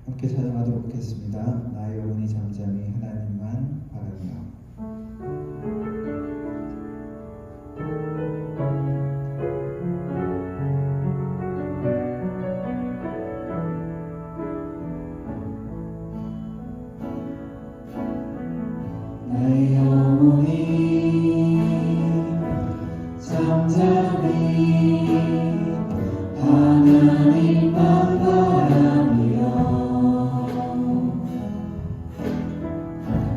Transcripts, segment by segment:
함께 찬양하도록 하겠습니다. 나의 영혼이 잠잠히 하나님만 바라며. 나의 영혼이 잠잠히 하나님만 바라며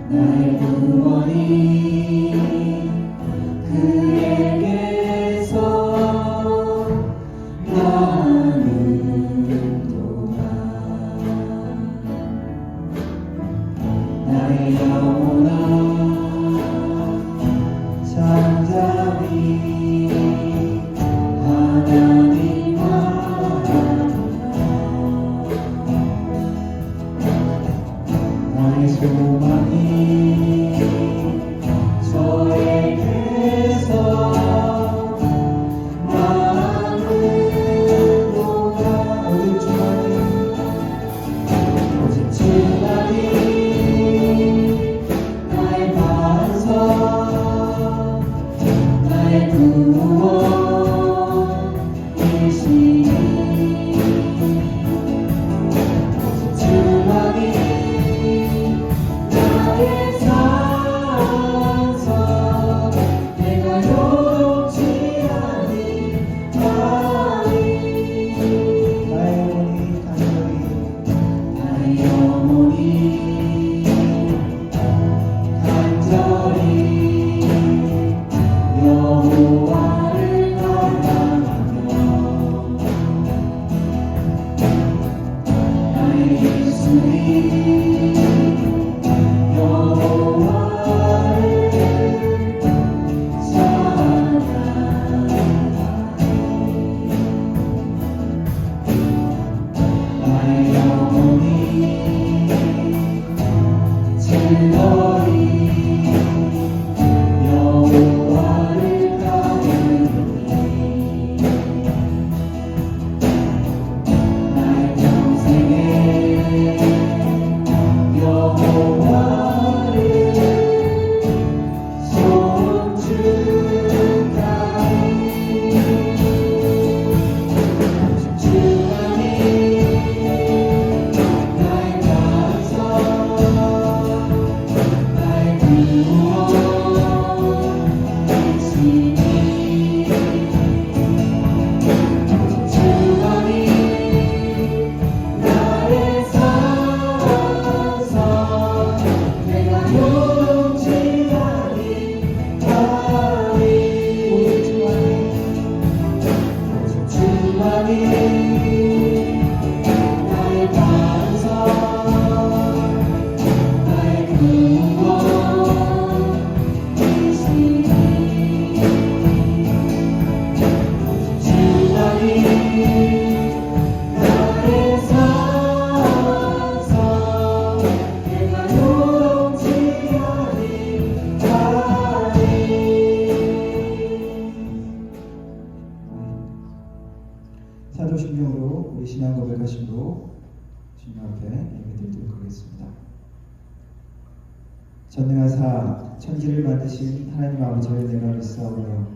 나의 구원이 그에게서 나는도다. 나의 영혼아 잠잠히 하나님 바라보며 나의 소망이 저에게서 나는도다. 오직 주만이 나의 반석 나의 구원이시니 오직 주만이 나의 산성 내가 요동치 아니하리. 나의 영혼이 간절히 여호와를 갈망하며 나의 입술이 여호와를 사랑하리. 나의 영혼이 즐거이 여호와를 따르니 나의 평생에 여호와를 손주가리. 오직 주만이 나의 반석 나의 구원이시니 오직 주만이 나의 산성 내가 요동치 아니하리. 오직 주만이 나의 반석 나의 구원이시니 오직 주만이 나의 산성 내가 요동치 아니하리. 사도신경으로 우리 신앙 고백하심으로 주님 앞에 예배드리도록 하겠습니다. 전능하사 천지를 만드신 하나님 아버지를 내가 믿사오며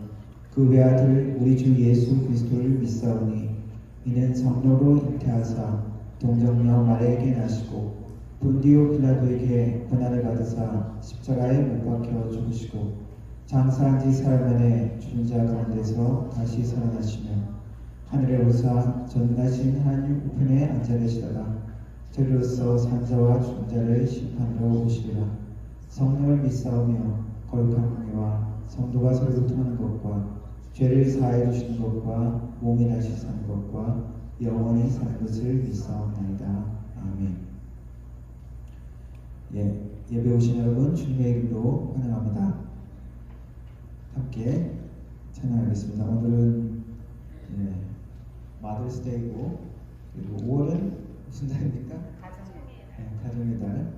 그 외아들 우리 주 예수 그리스도를 믿사오니 이는 성령으로 잉태하사 동정녀 마리아에게 나시고 본디오 빌라도에게 고난을 받으사 십자가에 못 박혀 죽으시고 장사한 지 사흘 만에 죽은 자 가운데서 다시 살아나시며 하늘에 오사 전능하신 하나님 우편에 앉아 계시다가 저리로서 산자와 죽은 자를 심판하러 오시리라. 성령을 믿사오며 거룩한 공예와 성도가 서로 교통하는 것과 죄를 사하여 주시는 것과 몸이 다시 사는 것과 영원히 사는 것을 믿사옵나이다. 아멘. 예배 오신 여러분 주님의 이름으로 환영합니다. 함께 찬양하겠습니다. 오늘은 마더스데이고 그리고 5월은 무슨 달입니까? 가정의 달.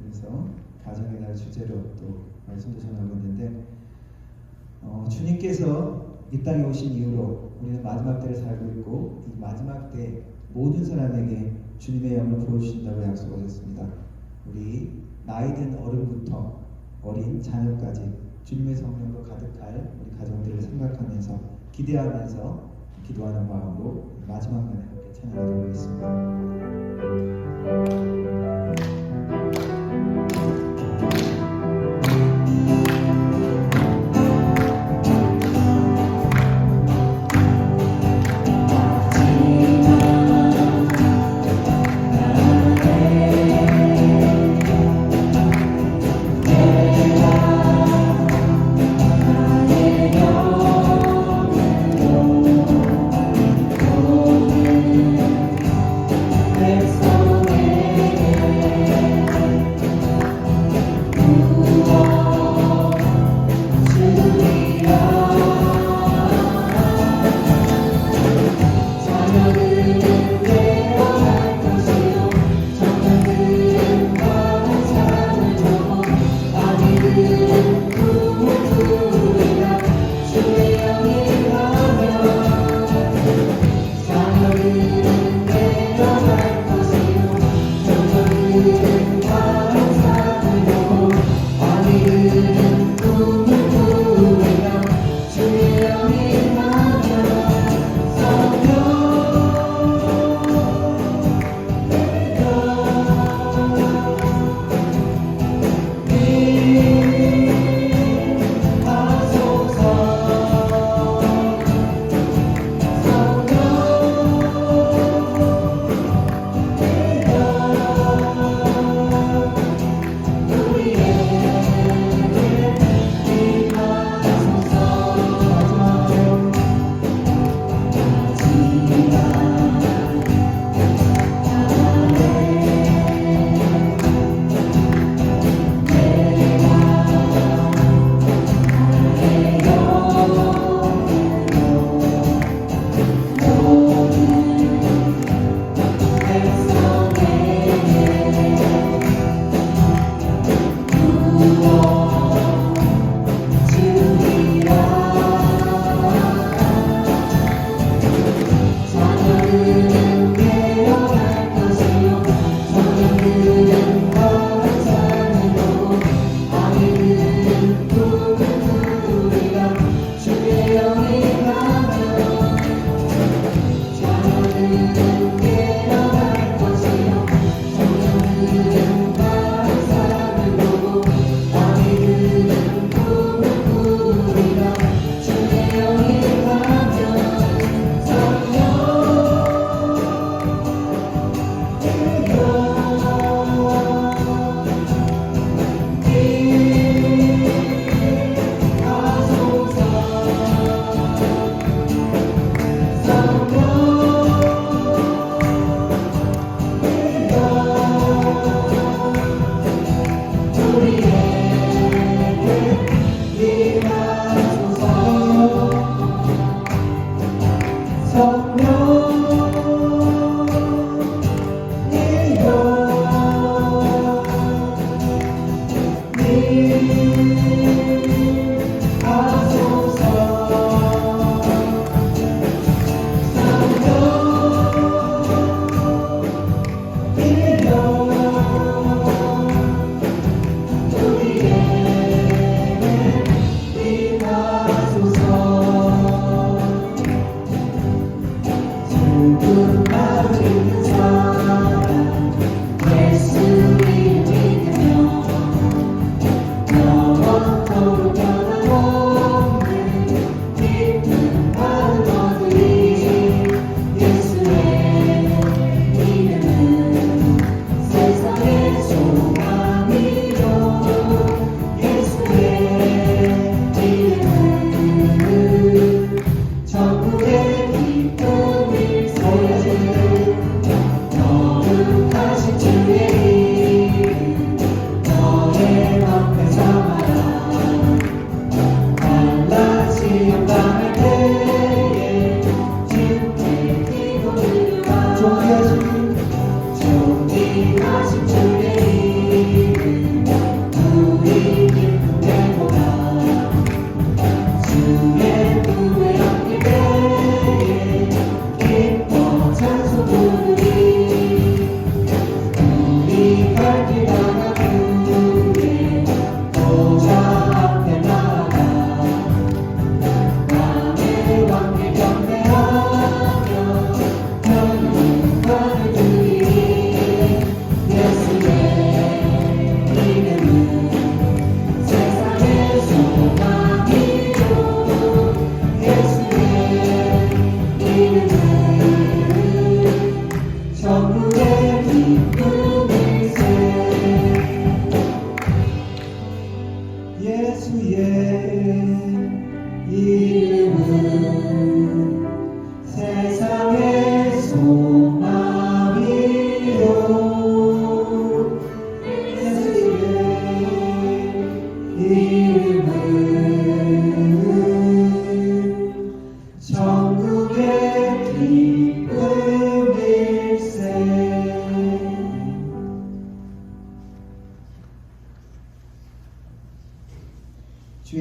그래서 가정의 날 주제로 또 말씀도 전하고 있는데 주님께서 이 땅에 오신 이후로 우리는 마지막 때를 살고 있고 이 마지막 때 모든 사람에게 주님의 영을 부어주신다고 약속하셨습니다. 우리 나이든 어른부터 어린 자녀까지 주님의 성령으로 가득할 우리 가정들을 생각하면서 기대하면서 기도하는 마음으로 마지막 날에 함께 찬양하도록 하겠습니다.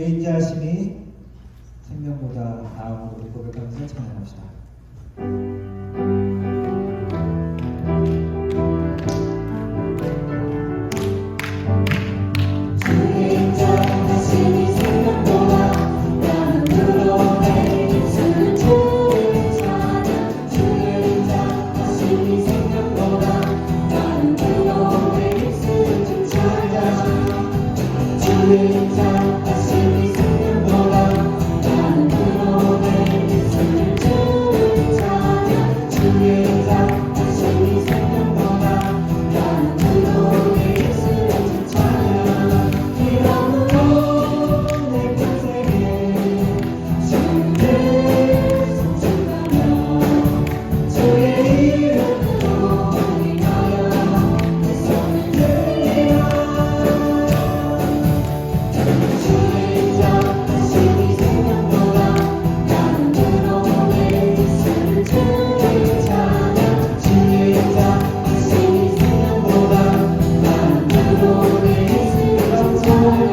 주의 인자하심이 생명보다 나음으로 고백하면서 찬양합시다. 주의 인자하심이 생명보다 나음으로 내 입술을 주를 찬양. 주의 인자하심이 생명보다 나음으로 내 입술을 좀 찬양. 주의 인자하심이 생명보다 나음으로 내 입술을 주를 찬양. 주의 인자하심이 생명보다 나음으로 내 입술을 좀 찬양. 이름으로 내 평생에 주를 송축하며 주의 이름으로 인하여 내 손을 들리라. 주의 인자하심이 생명보다 나음으로 내 입술을 주를 찬양. 주의 인자하심이 생명보다 나음으로 내 입술을 좀 찬양.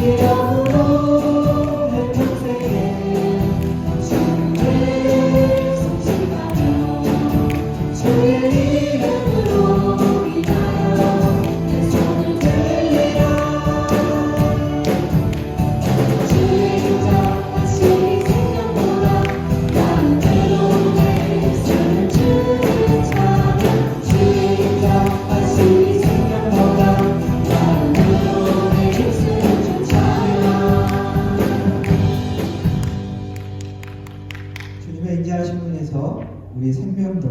이름으로 내 평생에 주를 송축하며 주의 이름으로 인하여 내 손을 들리라. 주의 인자하심이 생명보다 나음으로 내 입술을 주를 찬양. 주의 인자하심이 생명보다 나음으로 내 입술을 좀 찬양. 주님의 인자하심으로 인해서 우리의 생명도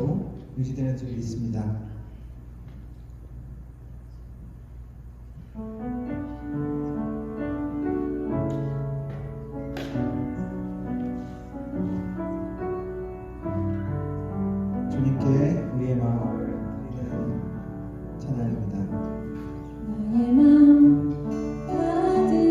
유지되는 줄 믿습니다. 주님께 우리의 마음을 드리는 찬양입니다. 나의 마음 받으소서.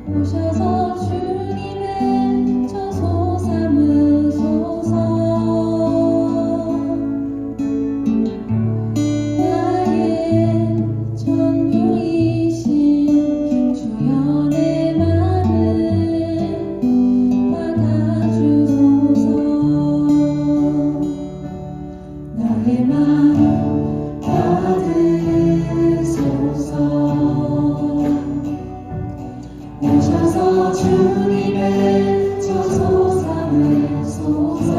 오셔서 주님의 처소 삼으소서. 나의 전부이신 주여 내 맘을 받아주소서. 나의 마음 받으소서. 오셔서 주님의 처소 삼으소서.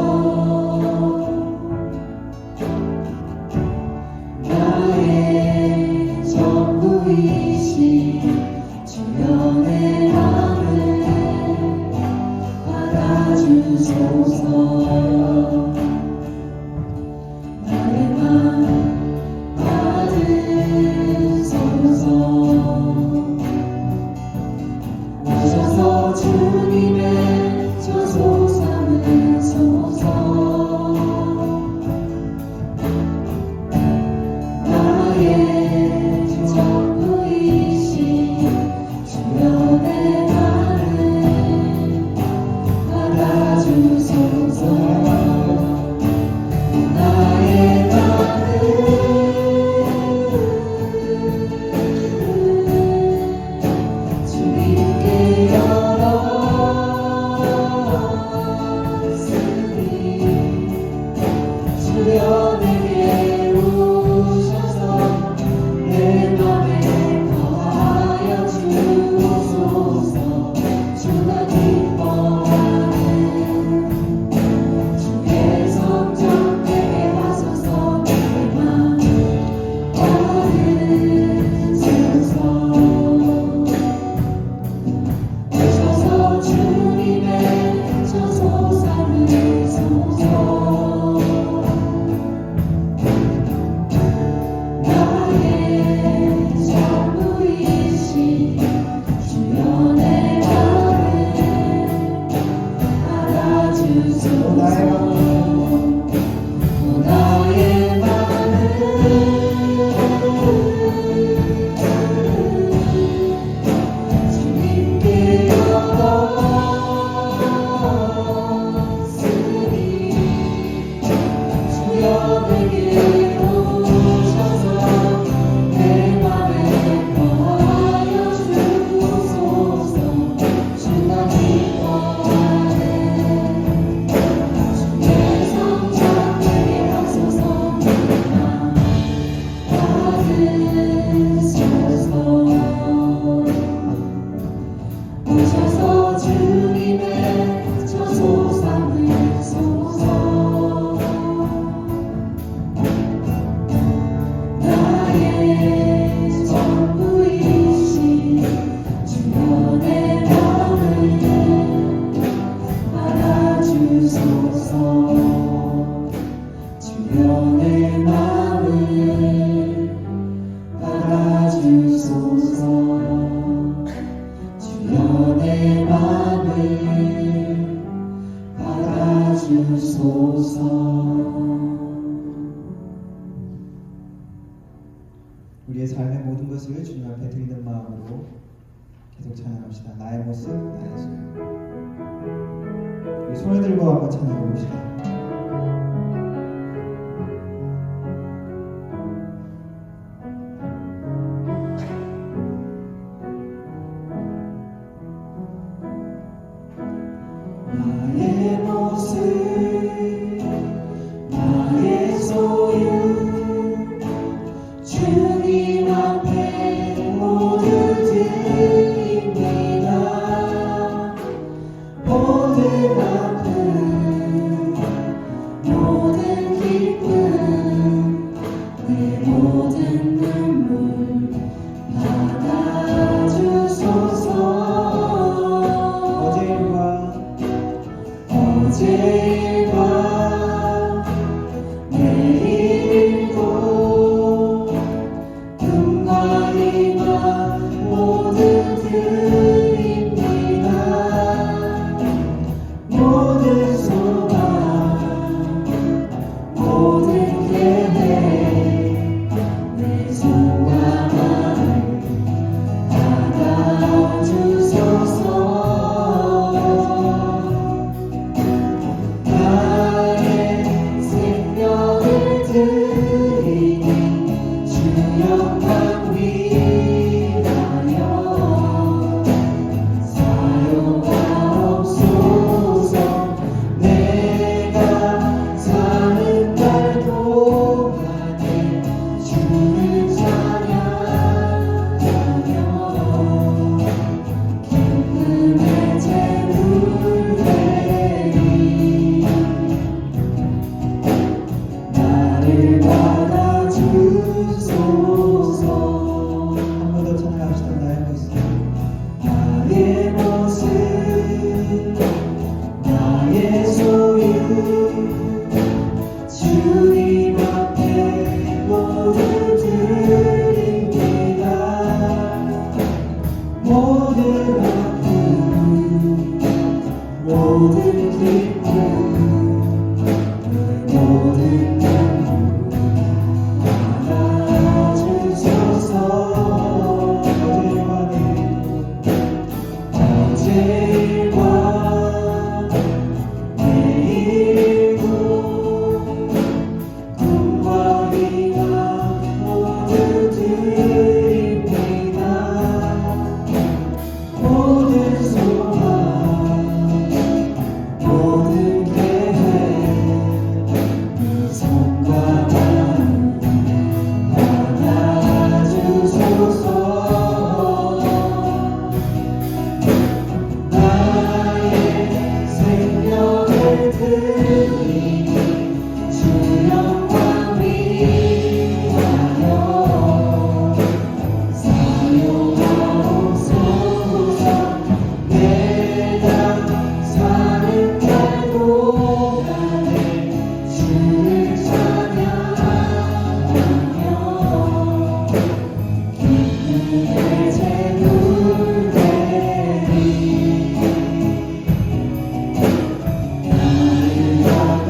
나의 전부이신 주여 내 맘을 받아주소서. 나의 마음 받으소서. 오셔서 주님의 처소 삼으소서. 나의 전부이신 주여 내 맘을 받아주소서. 나의 마음을 주님께 열었으니 주여 내게 오셔서 내 맘에 거하여 주소서. 주가 기뻐하는 주의 성전 내게 와소서. 내 맘 받으소서. 오셔서 주님의 처소 삼으소서. 나의 전부이신 주여 내 맘을 받아주소서. 나의 마음을 주님께 열었으니 주여 내게 오셔서 내 맘 주소서. 우리의 삶의 모든 것을 주님 앞에 드리는 마음으로 계속 찬양합시다. 나의 모습, 나의 소유. 우리 손을 들고 한번 찬양해 봅시다. 나의 모습, 나의 소유, 주님 앞에 모두 드립니다. 모든 아픔, 모든 기쁨, 내 모든 눈물 받아주소서. 어제일과 내일도 금과 희망 모두 드립니다. 모든 소망, 모든 계획, 내 손과 마음 받아주소서. 주님 앞에 모두 드립니다. 모든 아픔, 모든 기쁨, 모든 눈물 받아주소서. 어제일과 내일도 꿈과 희망 모두 드립니다. 모든 소망, 모든 계획, 네 손과 마음 받아주소서. 나의 생명을 드리니 주 영광 위하여 사용하옵소서. 내가 사는 날 동안에 주를 찬양하며 기쁨의 제물 드리니 나를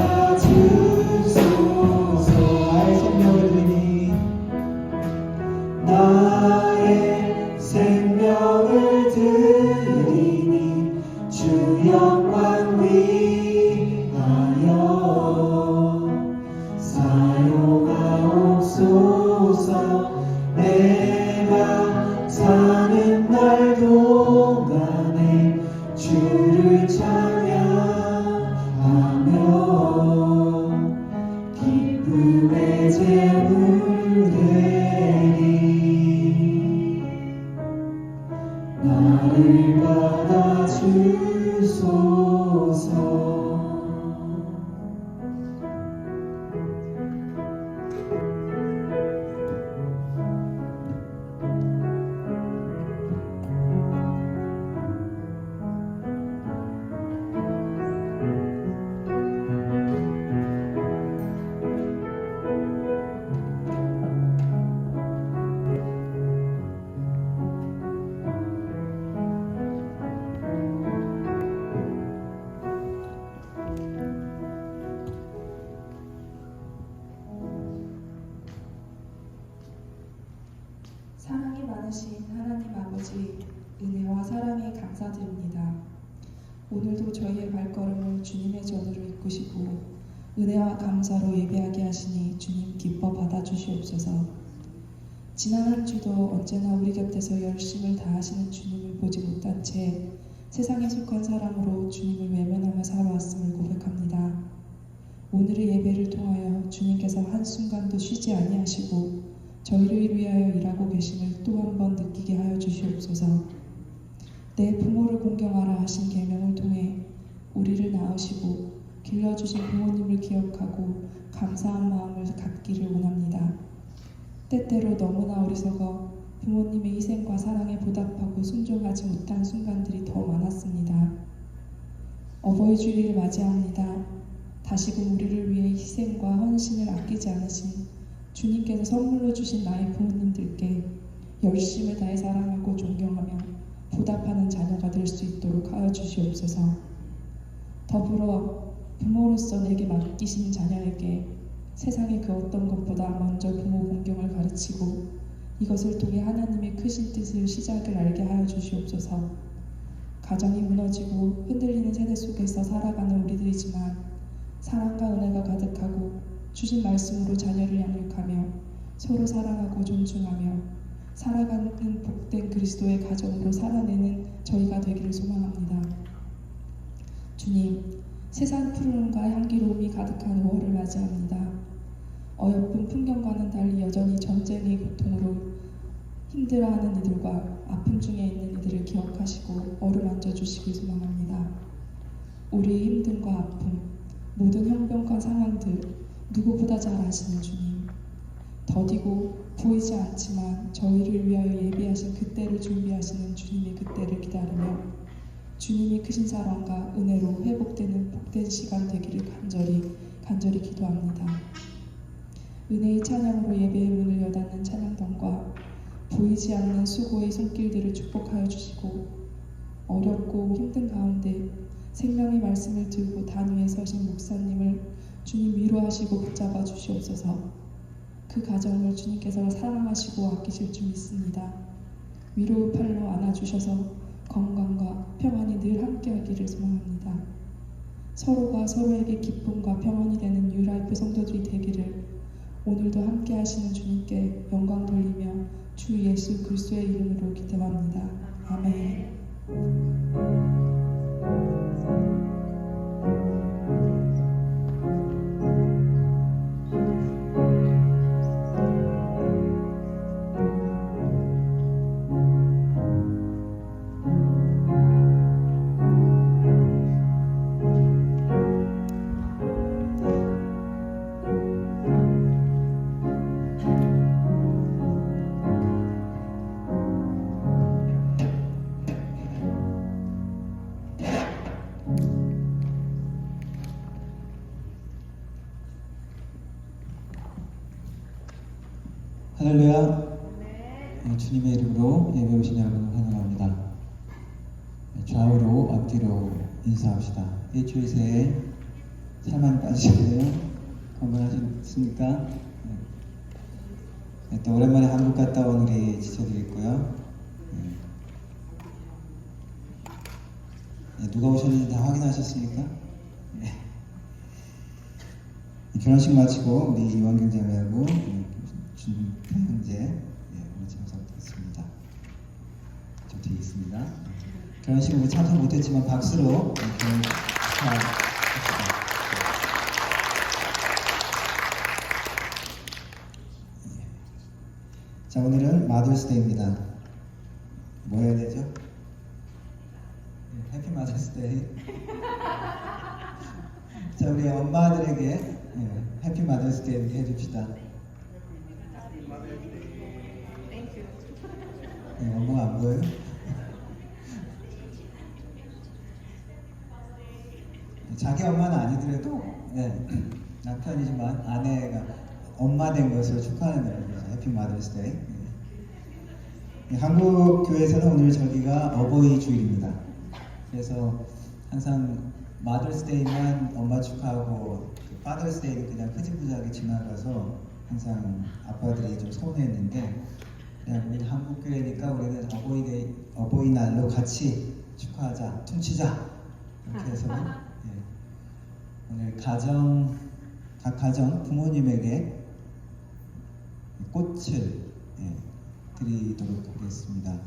은혜와 감사로 예배하게 하시니 주님 기뻐 받아주시옵소서. 지난 한 주도 언제나 우리 곁에서 열심을 다하시는 주님을 보지 못한 채 세상에 속한 사람으로 주님을 외면하며 살아왔음을 고백합니다. 오늘의 예배를 통하여 주님께서 한순간도 쉬지 아니하시고 저희를 위하여 일하고 계심을 또 한 번 느끼게 하여 주시옵소서. 내 부모를 공경하라 하신 계명을 통해 우리를 낳으시고 길러주신 부모님을 기억하고 감사한 마음을 갖기를 원합니다. 때때로 너무나 어리석어 부모님의 희생과 사랑에 보답하고 순종하지 못한 순간들이 더 많았습니다. 어버이 주일을 맞이합니다. 다시금 우리를 위해 희생과 헌신을 아끼지 않으신 주님께서 선물로 주신 나의 부모님들께 열심을 다해 사랑하고 존경하며 보답하는 자녀가 될 수 있도록 하여 주시옵소서. 더불어 부모로서 내게 맡기신 자녀에게 세상의 그 어떤 것보다 먼저 부모 공경을 가르치고 이것을 통해 하나님의 크신 뜻을 시작을 알게 하여 주시옵소서. 가정이 무너지고 흔들리는 세대 속에서 살아가는 우리들이지만 사랑과 은혜가 가득하고 주신 말씀으로 자녀를 양육하며 서로 사랑하고 존중하며 살아가는 복된 그리스도의 가정으로 살아내는 저희가 되기를 소망합니다. 주님, 세상 푸르름과 향기로움이 가득한 5월을 맞이합니다. 어여쁜 풍경과는 달리 여전히 전쟁의 고통으로 힘들어하는 이들과 아픔 중에 있는 이들을 기억하시고 어루만져 주시길 소망합니다. 우리의 힘듦과 아픔, 모든 형편과 상황들 누구보다 잘 아시는 주님, 더디고 보이지 않지만 저희를 위하여 예비하신 그때를 준비하시는 주님의 그때를 기다리며 주님이 크신 사랑과 은혜로 회복되는 복된 시간 되기를 간절히 기도합니다. 은혜의 찬양으로 예배의 문을 여닫는 찬양단과 보이지 않는 수고의 손길들을 축복하여 주시고 어렵고 힘든 가운데 생명의 말씀을 들고 단 위에 서신 목사님을 주님 위로하시고 붙잡아 주시옵소서. 그 가정을 주님께서 사랑하시고 아끼실 줄 믿습니다. 위로의 팔로 안아주셔서 건강과 평안이 늘 함께하기를 소망합니다. 서로가 서로에게 기쁨과 평안이 되는 뉴라이프 성도들이 되기를 오늘도 함께하시는 주님께 영광 돌리며 주 예수 그리스도의 이름으로 기도합니다. 아멘. 할렐루야. 주님의 이름으로 예배 오신 여러분을 환영합니다. 좌우로 앞뒤로 인사합시다. 일주일 새해 살 많이 빠지셨네요. 건강하셨습니까? 또 오랜만에 한국 갔다 온 우리 지체들이 있고요. 누가 오셨는지 다 확인하셨습니까? 결혼식 마치고 우리 이완경 자매하고 준태형제 오늘 참석했습니다. 저 뒤에 있습니다. 결혼식 우리 참석 못했지만 박수로 축하합니다. 자, 오늘은 마더스데이입니다. 뭐 해야 되죠? 해피 마더스데이. 자, 우리 엄마들에게 해피 마더스데이 해줍시다. 엄마가 안 보여요? 자기 엄마는 아니더라도 남편이지만 아내가 엄마 된 것을 축하하는 날입니다. 해피 마더스데이. 한국 교회에서는 오늘 저기가 어버이 주일입니다. 그래서 항상 마더스데이만 엄마 축하하고 파더스데이는 그냥 흐지부지하게 지나가서 항상 아빠들이 좀 서운했는데 우리 한국 교회니까 우리는 어버이날로 같이 축하하자, 퉁치자 이렇게 해서 오늘 가정 각 가정 부모님에게 꽃을 드리도록 하겠습니다.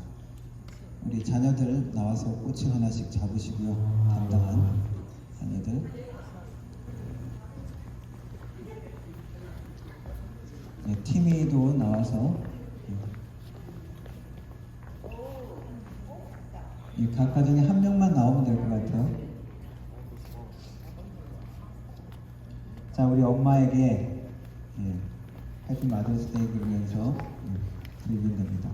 우리 자녀들 나와서 꽃을 하나씩 잡으시고요. 담당한 자녀들. 티미도 나와서 각 가정에 한 명만 나오면 될 것 같아요. 자, 우리 엄마에게 해피 마더스데이 그러면서 드리면 됩니다.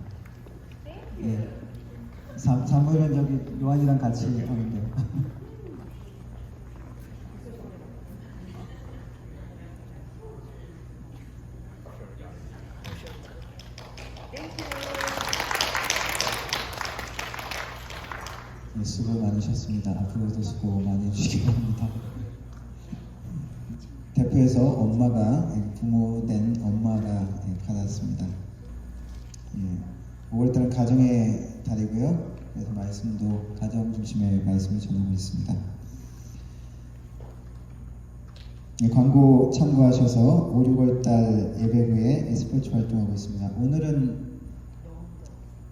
사무엘은 저기 요한이랑 같이 하면 돼요. 수고 많으셨습니다. 앞으로도 수고 많이 해주시기 바랍니다. 대표에서 엄마가 부모된 엄마가 받았습니다. 5월달은 가정의 달이고요. 그래서 말씀도 가정 중심의 말씀을 전하고 있습니다. 광고 참고하셔서 5, 6월달 예배 후에 스포츠 활동하고 있습니다. 오늘은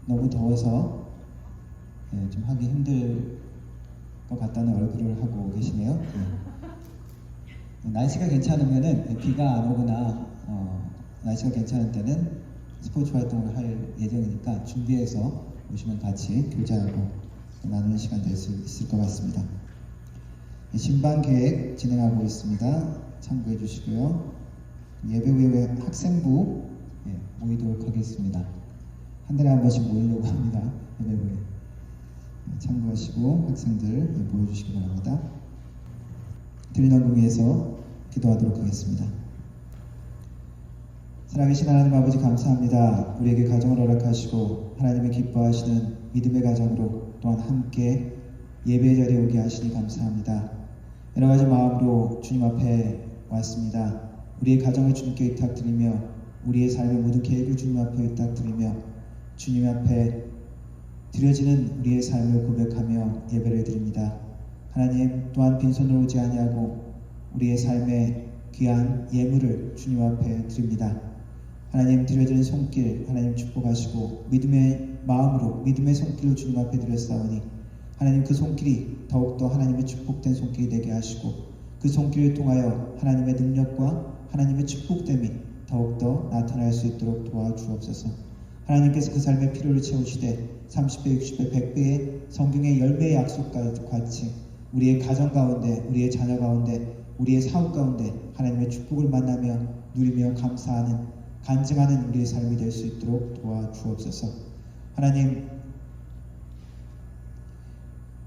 너무 더워서 좀 하기 힘들 것 같다는 얼굴을 하고 계시네요. 날씨가 괜찮으면은 비가 안 오거나 날씨가 괜찮은 때는 스포츠 활동을 할 예정이니까 준비해서 오시면 같이 교제하고 나누는 시간 될 수 있을 것 같습니다. 신방 계획 진행하고 있습니다. 참고해 주시고요. 예배 후에 학생부 모이도록 하겠습니다. 한 달에 한 번씩 모이려고 합니다. 예배 후에 참고하시고 학생들 모여주시기 바랍니다. 들리는 위해서 기도하도록 하겠습니다. 사랑하신 하나님 아버지 감사합니다. 우리에게 가정을 허락하시고 하나님의 기뻐하시는 믿음의 가정으로 또한 함께 예배 자리에 오게 하시니 감사합니다. 여러 가지 마음으로 주님 앞에 왔습니다. 우리의 가정을 주님께 의탁드리며 우리의 삶의 모든 계획을 주님 앞에 의탁드리며 주님 앞에 드려지는 우리의 삶을 고백하며 예배를 드립니다. 하나님 또한 빈손으로 오지 아니하고 우리의 삶의 귀한 예물을 주님 앞에 드립니다. 하나님 드려지는 손길 하나님 축복하시고 믿음의 마음으로 믿음의 손길로 주님 앞에 드렸사오니 하나님 그 손길이 더욱더 하나님의 축복된 손길이 되게 하시고 그 손길을 통하여 하나님의 능력과 하나님의 축복됨이 더욱더 나타날 수 있도록 도와주옵소서. 하나님께서 그 삶의 필요를 채우시되 30배, 60배, 100배의 성경의 열매의 약속과 같이 우리의 가정 가운데, 우리의 자녀 가운데, 우리의 사업 가운데 하나님의 축복을 만나며 누리며 감사하는 간증하는 우리의 삶이 될 수 있도록 도와주옵소서. 하나님,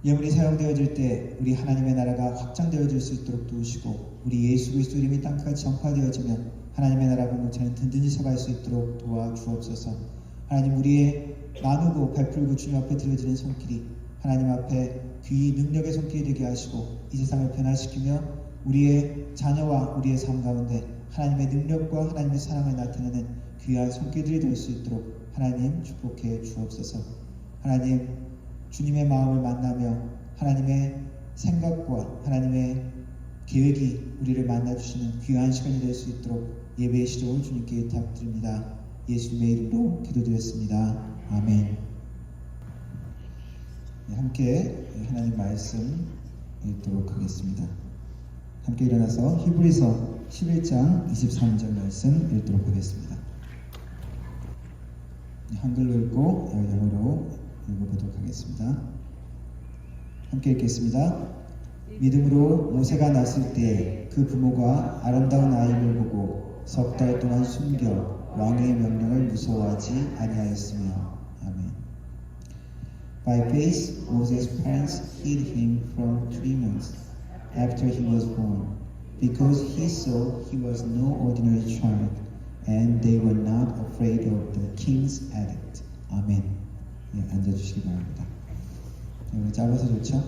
예물이 사용되어질 때 우리 하나님의 나라가 확장되어질 수 있도록 도우시고 우리 예수 그리스도 이름이 땅끝까지 전파되어지면 하나님의 나라 공동체는 든든히 서갈 수 있도록 도와주옵소서. 하나님, 우리의 나누고 베풀고 주님 앞에 드려지는 손길이 하나님 앞에 귀 능력의 손길이 되게 하시고 이 세상을 변화시키며 우리의 자녀와 우리의 삶 가운데 하나님의 능력과 하나님의 사랑을 나타내는 귀한 손길들이 될 수 있도록 하나님 축복해 주옵소서. 하나님, 주님의 마음을 만나며 하나님의 생각과 하나님의 계획이 우리를 만나주시는 귀한 시간이 될 수 있도록 예배의 시종을 주님께 부탁드립니다. 예수님의 이름으로 기도드렸습니다. 아멘. 함께 하나님 말씀 읽도록 하겠습니다. 함께 일어나서 히브리서 11장 23절 말씀 읽도록 하겠습니다. 한글로 읽고 영어로 읽어보도록 하겠습니다. 함께 읽겠습니다. 믿음으로 모세가 났을 때 그 부모가 아름다운 아이를 보고 석 달 동안 숨겨 왕의 명령을 무서워하지 아니하였으며. 아멘. By faith, Moses' parents hid him from 3 months after he was born, because he saw he was no ordinary child, and they were not afraid of the king's edict. 아멘. 앉아주시기 바랍니다. 짧아서 좋죠?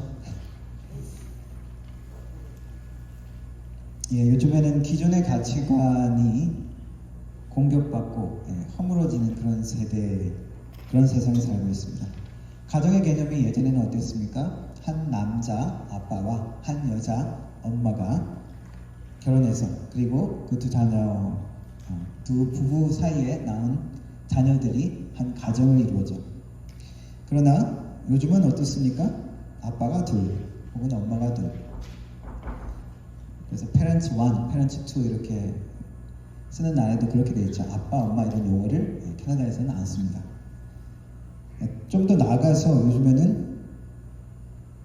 요즘에는 기존의 가치관이 공격받고 허물어지는 그런 세대, 그런 세상에 살고 있습니다. 가정의 개념이 예전에는 어땠습니까? 한 남자 아빠와 한 여자 엄마가 결혼해서 그리고 그 두 부부 사이에 낳은 자녀들이 한 가정을 이루어져. 그러나 요즘은 어떻습니까? 아빠가 둘 혹은 엄마가 둘. 그래서 parents 1, parents 2 이렇게 쓰는 나라에도 그렇게 되어 있죠. 아빠, 엄마 이런 용어를 캐나다에서는 안 씁니다. 좀 더 나아가서 요즘에는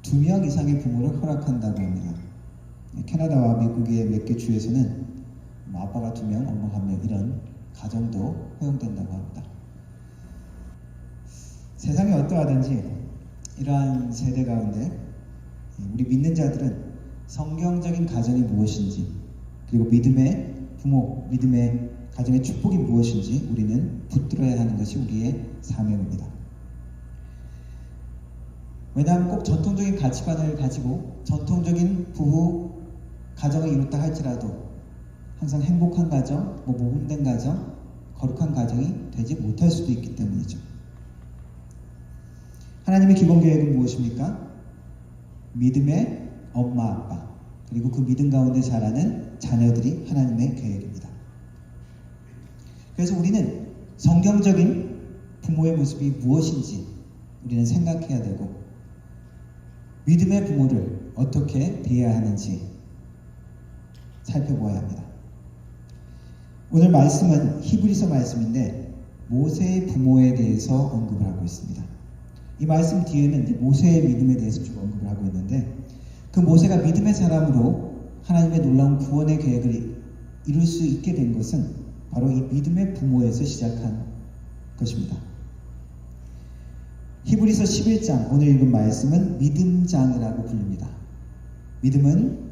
2명 이상의 부모를 허락한다고 합니다. 캐나다와 미국의 몇 개 주에서는 아빠가 2명, 엄마가 1명 이런 가정도 허용된다고 합니다. 세상이 어떠하든지 이러한 세대 가운데 우리 믿는 자들은 성경적인 가정이 무엇인지 그리고 믿음의 부모, 믿음의 가정의 축복이 무엇인지 우리는 붙들어야 하는 것이 우리의 사명입니다. 왜냐하면 꼭 전통적인 가치관을 가지고 전통적인 부부 가정을 이뤘다 할지라도 항상 행복한 가정, 모범된 가정, 거룩한 가정이 되지 못할 수도 있기 때문이죠. 하나님의 기본 계획은 무엇입니까? 믿음의 엄마, 아빠, 그리고 그 믿음 가운데 자라는 자녀들이 하나님의 계획입니다. 그래서 우리는 성경적인 부모의 모습이 무엇인지 우리는 생각해야 되고 믿음의 부모를 어떻게 대해야 하는지 살펴보아야 합니다. 오늘 말씀은 히브리서 말씀인데 모세의 부모에 대해서 언급을 하고 있습니다. 이 말씀 뒤에는 모세의 믿음에 대해서 쭉 언급을 하고 있는데 그 모세가 믿음의 사람으로 하나님의 놀라운 구원의 계획을 이룰 수 있게 된 것은 바로 이 믿음의 부모에서 시작한 것입니다. 히브리서 11장 오늘 읽은 말씀은 믿음장이라고 불립니다. 믿음은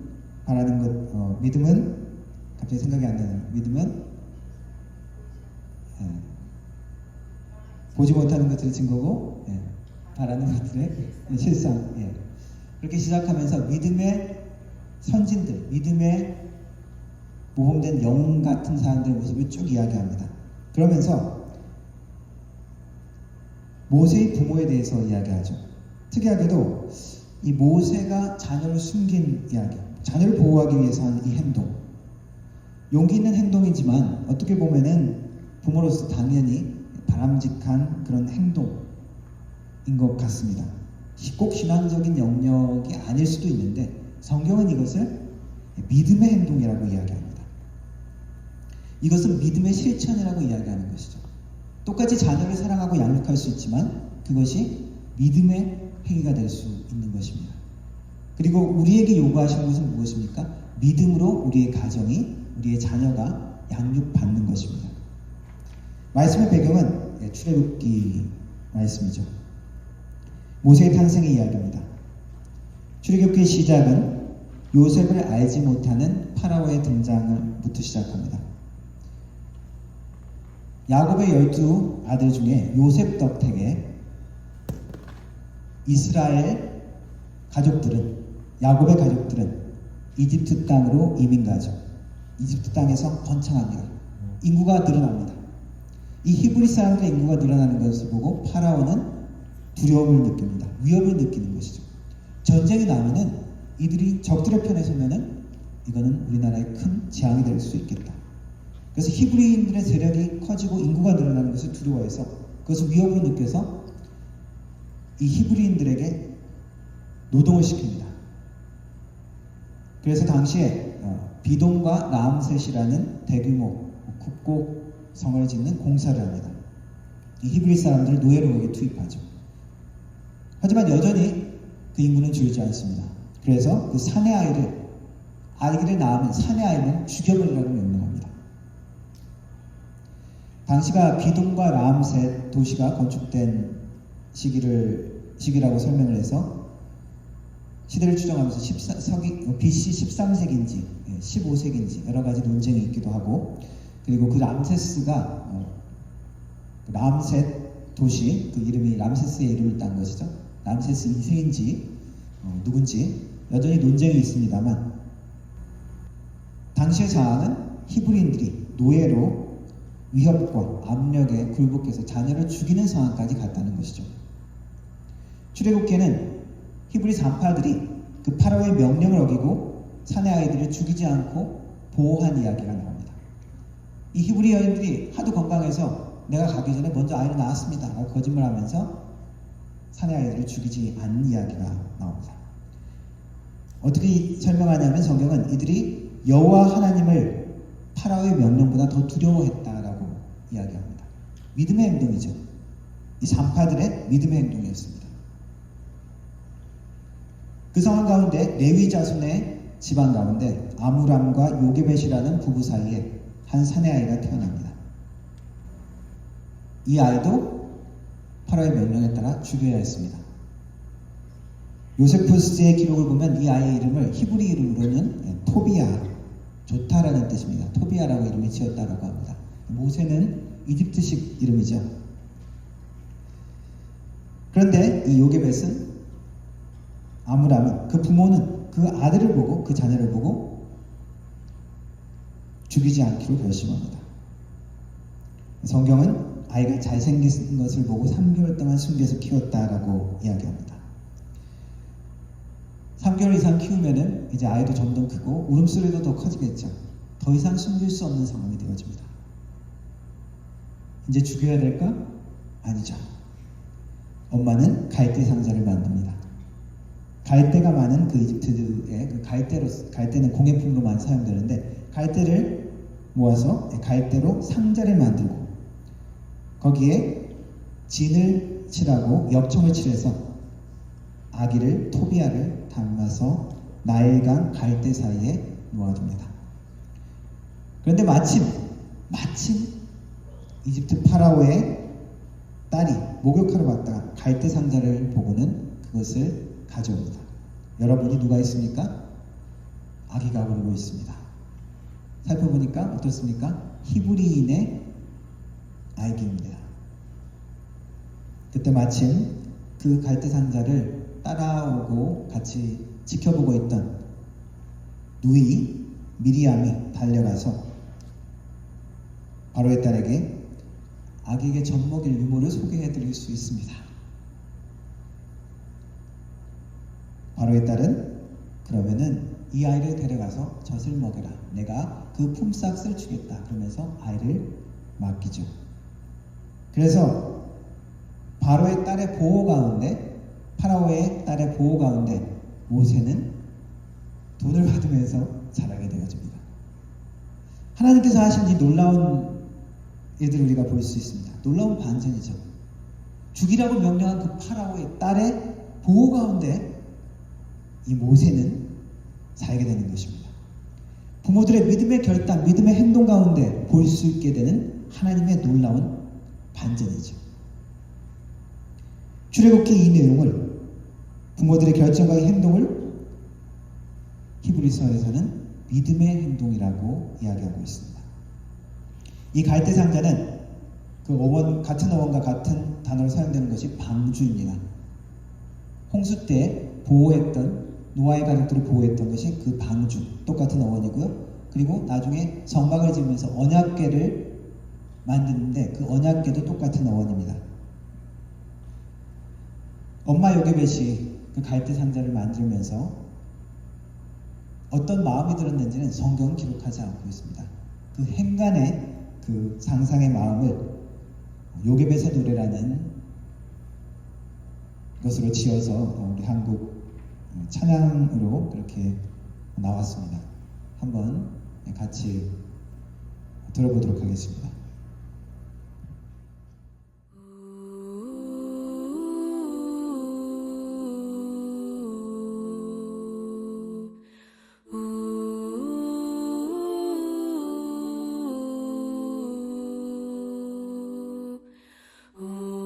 바라는 것, 믿음은 갑자기 생각이 안 나네요. 믿음은 보지 못하는 것들의 증거고 바라는 것들의 실상. 그렇게 시작하면서 믿음의 선진들, 믿음의 모범된 영웅 같은 사람들의 모습을 쭉 이야기합니다. 그러면서 모세의 부모에 대해서 이야기하죠. 특이하게도 이 모세가 자녀를 숨긴 이야기, 자녀를 보호하기 위해서 한 이 행동, 용기 있는 행동이지만 어떻게 보면은 부모로서 당연히 바람직한 그런 행동인 것 같습니다. 꼭 신앙적인 영역이 아닐 수도 있는데 성경은 이것을 믿음의 행동이라고 이야기합니다. 이것은 믿음의 실천이라고 이야기하는 것이죠. 똑같이 자녀를 사랑하고 양육할 수 있지만 그것이 믿음의 행위가 될 수 있는 것입니다. 그리고 우리에게 요구하시는 것은 무엇입니까? 믿음으로 우리의 가정이, 우리의 자녀가 양육받는 것입니다. 말씀의 배경은 출애굽기 말씀이죠. 모세의 탄생의 이야기입니다. 출애굽기의 시작은 요셉을 알지 못하는 파라오의 등장부터 시작합니다. 야곱의 12 아들 중에 요셉 덕택에 이스라엘 가족들은, 야곱의 가족들은 이집트 땅으로 이민 가죠. 이집트 땅에서 번창합니다. 인구가 늘어납니다. 이 히브리 사람들의 인구가 늘어나는 것을 보고 파라오는 두려움을 느낍니다. 위협을 느끼는 것이죠. 전쟁이 나면은 이들이 적들의 편에 서면은 이거는 우리나라에 큰 재앙이 될 수 있겠다. 그래서 히브리인들의 세력이 커지고 인구가 늘어나는 것을 두려워해서 그것을 위협으로 느껴서 이 히브리인들에게 노동을 시킵니다. 그래서 당시에 비돔과 라암셋이라는 대규모 국고성을 짓는 공사를 합니다. 이 히브리 사람들을 노예로 투입하죠. 하지만 여전히 그 인구는 줄지 않습니다. 그래서 그 사내 아이를 낳으면 사내 아이는 죽여버리라고 명령합니다. 당시가 비돔과 라암셋 도시가 건축된 시기라고 설명을 해서 시대를 추정하면서 BC 13세기인지 15세기인지 여러 가지 논쟁이 있기도 하고, 그리고 그 람세스가 람셋 도시 그 이름이 람세스의 이름을 딴 것이죠. 람세스 2세인지 누군지 여전히 논쟁이 있습니다만 당시의 상황은 히브리인들이 노예로 위협과 압력에 굴복해서 자녀를 죽이는 상황까지 갔다는 것이죠. 출애굽기에는 히브리 산파들이 그 파라오의 명령을 어기고 사내 아이들을 죽이지 않고 보호한 이야기가 나옵니다. 이 히브리 여인들이 하도 건강해서 내가 가기 전에 먼저 아이를 낳았습니다 라고 거짓말하면서 사내 아이들을 죽이지 않는 이야기가 나옵니다. 어떻게 설명하냐면 성경은 이들이 여호와 하나님을 파라오의 명령보다 더 두려워했다라고 이야기합니다. 믿음의 행동이죠. 이 산파들의 믿음의 행동이었습니다. 그 상황 가운데 레위 자손의 집안 가운데 아므람과 요게벳이라는 부부 사이에 한 사내 아이가 태어납니다. 이 아이도 파라오의 명령에 따라 죽여야 했습니다. 요세푸스의 기록을 보면 이 아이의 이름을 히브리 이름으로는 토비아, 좋다라는 뜻입니다. 토비아라고 이름을 지었다라고 합니다. 모세는 이집트식 이름이죠. 그런데 이 요게벳은 아므람은 그 부모는 그 아들을 보고 그 자녀를 보고 죽이지 않기로 결심합니다. 성경은 아이가 잘생긴 것을 보고 3개월 동안 숨겨서 키웠다라고 이야기합니다. 3개월 이상 키우면은 이제 아이도 점점 크고 울음소리도 더 커지겠죠. 더 이상 숨길 수 없는 상황이 되어집니다. 이제 죽여야 될까? 아니죠. 엄마는 갈대 상자를 만듭니다. 갈대가 많은 그 이집트의 그 갈대는 공예품으로만 사용되는데 갈대를 모아서 갈대로 상자를 만들고 거기에 진을 칠하고 엽청을 칠해서 아기를 토비아를 담아서 나일강 갈대 사이에 놓아둡니다. 그런데 마침 이집트 파라오의 딸이 목욕하러 갔다가 갈대 상자를 보고는 그것을 가져옵니다. 여러분이 누가 있습니까? 아기가 울고 있습니다. 살펴보니까 어떻습니까? 히브리인의 아기입니다. 그때 마침 그 갈대 상자를 따라오고 같이 지켜보고 있던 누이 미리암이 달려가서 바로의 딸에게 아기에게 젖먹일 유모를 소개해드릴 수 있습니다. 바로의 딸은 그러면은 이 아이를 데려가서 젖을 먹여라. 내가 그 품삯을 주겠다. 그러면서 아이를 맡기죠. 그래서 바로의 딸의 보호 가운데 파라오의 딸의 보호 가운데 모세는 돈을 받으면서 자라게 되어집니다. 하나님께서 하신 이 놀라운 일들을 우리가 볼 수 있습니다. 놀라운 반전이죠. 죽이라고 명령한 그 파라오의 딸의 보호 가운데 이 모세는 살게 되는 것입니다. 부모들의 믿음의 결단, 믿음의 행동 가운데 볼 수 있게 되는 하나님의 놀라운 반전이죠. 출애굽기 이 내용을 부모들의 결정과 행동을 히브리서에서는 믿음의 행동이라고 이야기하고 있습니다. 이 갈대 상자는 그 어원, 같은 어원과 같은 단어로 사용되는 것이 방주입니다. 홍수 때 보호했던 노아의 가족들을 보호했던 것이 그 방주, 똑같은 어원이고요. 그리고 나중에 성막을 지으면서 언약궤를 만드는데 그 언약궤도 똑같은 어원입니다. 엄마 요게벳이 그 갈대 상자를 만들면서 어떤 마음이 들었는지는 성경은 기록하지 않고 있습니다. 그 행간의 그 상상의 마음을 요게벳의 노래라는 것으로 지어서 우리 한국 찬양으로 그렇게 나왔습니다. 한번 같이 들어보도록 하겠습니다. 오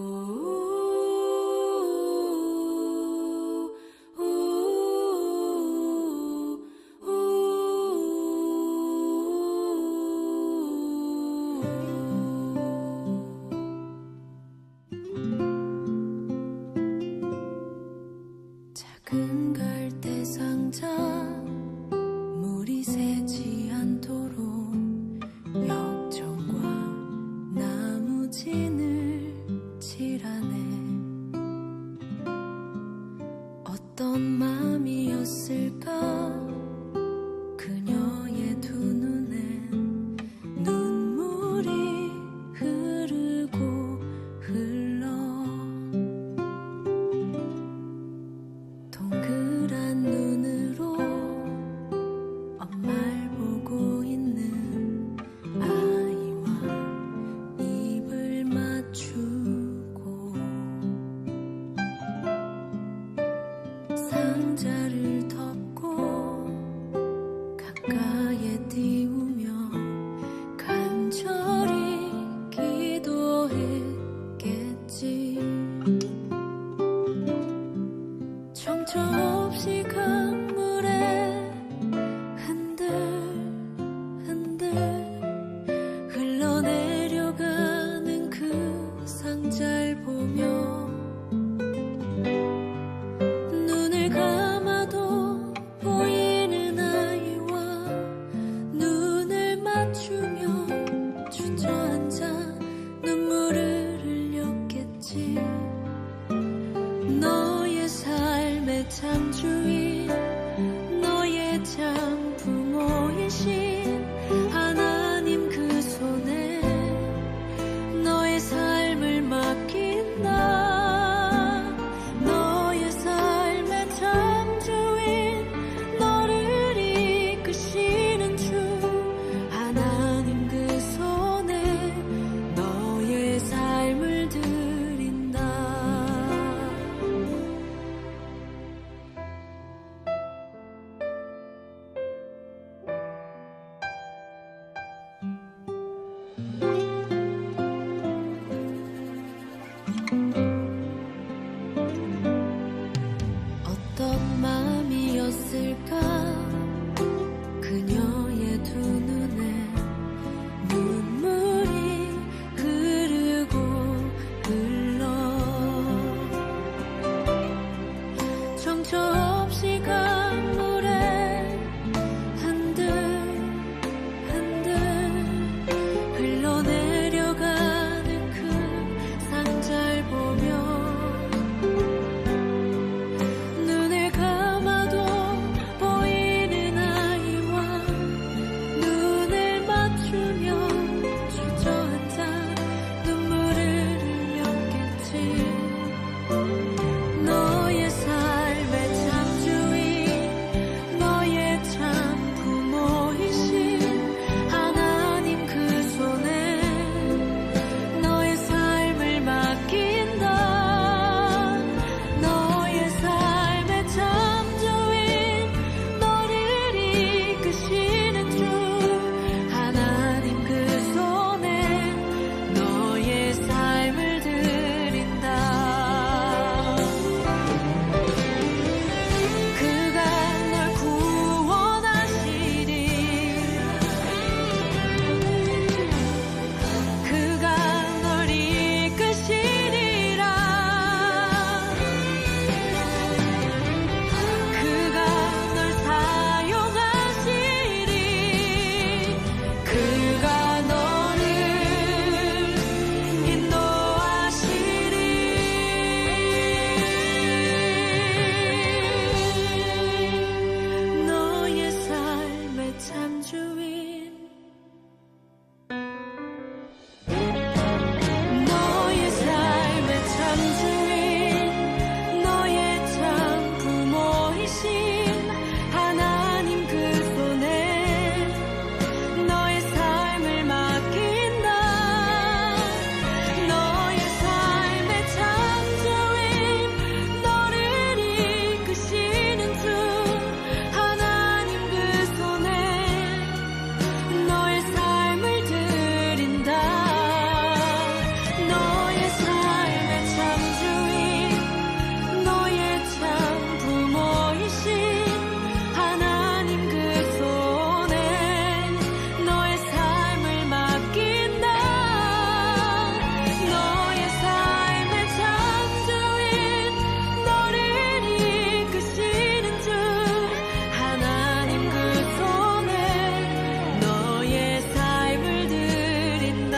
흘러내려가는 그 상자를 보며 눈을 감아도 보이는 아이와 눈을 맞추며 주저앉아 눈물을 흘렸겠지. 너의 삶의 참 주인, 너의 참 부모이신 하나님 그 손에 너의 삶을 맡긴다. 너의 삶의 참 주인, 너를 이끄시는 주 하나님 그 손에 너의 삶을 드린다. 어떤 마음이었을까 그녀의 두 눈에 눈물이 흐르고 흘러 정처 없이 강물에 흔들흔들 흘러내려가는 그 상자를 보며 눈을 감아도 보이는 아이와 눈을 맞추며 주저앉아 눈물을 흘렸겠지. 너의 삶의 참 주인, 너의 참 부모이신 하나님 그 손에 너의 삶을 맡긴다. 너의 삶의 참 주인, 너를 이끄시는 주 하나님 그 손에 너의 삶을 드린다. 그가 널 구원하시리. 그가 널 이끄시리라. 그가 널 사용하시리. 그가 너를 인도하시리. 너의 삶의 참 주인, 너의 삶의 참 주인, 너의 참 부모이신 하나님 그 손에 너의 삶을 맡긴다. 너의 삶의 참 주인, 너를 이끄시는 주 하나님 그 손에 너의 삶을 드린다. 너의 삶의 참 주인, 너의 참 부모이신 하나님 그 손에 너의 삶을 맡긴다. 너의 삶의 참 주인, 너를 이끄시는 주 하나님 그 손에 너의 삶을 드린다.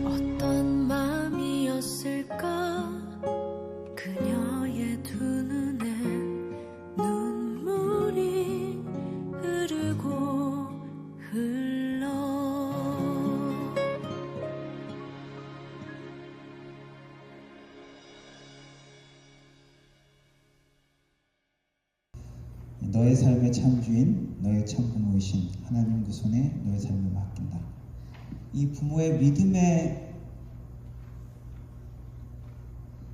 어떤 마음이었을까 그녀의 두 눈에 눈물이 흐르고 흘러 너의 삶의 참 주인, 너의 참 부모이신 하나님 그 손에 너의 삶을 맡긴다. 이 부모의 믿음의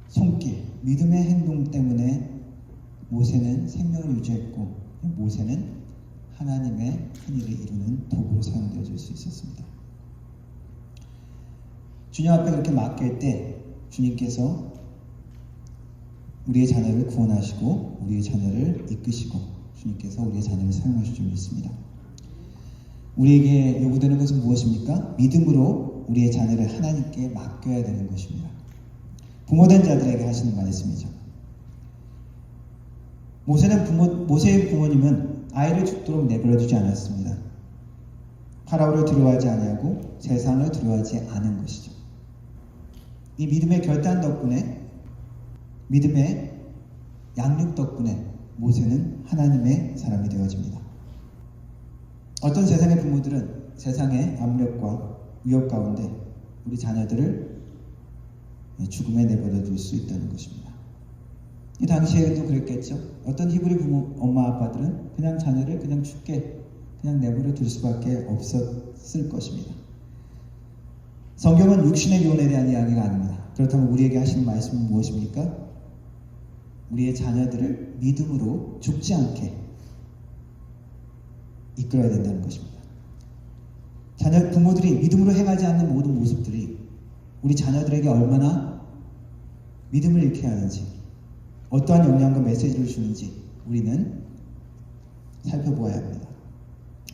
손길, 믿음의 행동 때문에 모세는 생명을 유지했고 모세는 하나님의 큰 일을 이루는 도구로 사용되어질 수 있었습니다. 주님 앞에 그렇게 맡길 때 주님께서 우리의 자녀를 구원하시고 우리의 자녀를 이끄시고 주님께서 우리의 자녀를 사용하실 줄 믿습니다. 우리에게 요구되는 것은 무엇입니까? 믿음으로 우리의 자녀를 하나님께 맡겨야 되는 것입니다. 부모된 자들에게 하시는 말씀이죠. 모세의 부모님은 아이를 죽도록 내버려두지 않았습니다. 파라오를 두려워하지 아니하고 세상을 두려워하지 않은 것이죠. 이 믿음의 결단 덕분에, 믿음의 양육 덕분에 모세는 하나님의 사람이 되어집니다. 어떤 세상의 부모들은 세상의 압력과 위협 가운데 우리 자녀들을 죽음에 내버려 둘 수 있다는 것입니다. 이 당시에도 그랬겠죠. 어떤 히브리 부모, 엄마 아빠들은 그냥 자녀를 그냥 죽게 그냥 내버려 둘 수밖에 없었을 것입니다. 성경은 육신의 교훈에 대한 이야기가 아닙니다. 그렇다면 우리에게 하시는 말씀은 무엇입니까? 우리의 자녀들을 믿음으로 죽지 않게 이끌어야 된다는 것입니다. 부모들이 믿음으로 행하지 않는 모든 모습들이 우리 자녀들에게 얼마나 믿음을 잃게 하는지, 어떠한 영향과 메시지를 주는지 우리는 살펴보아야 합니다.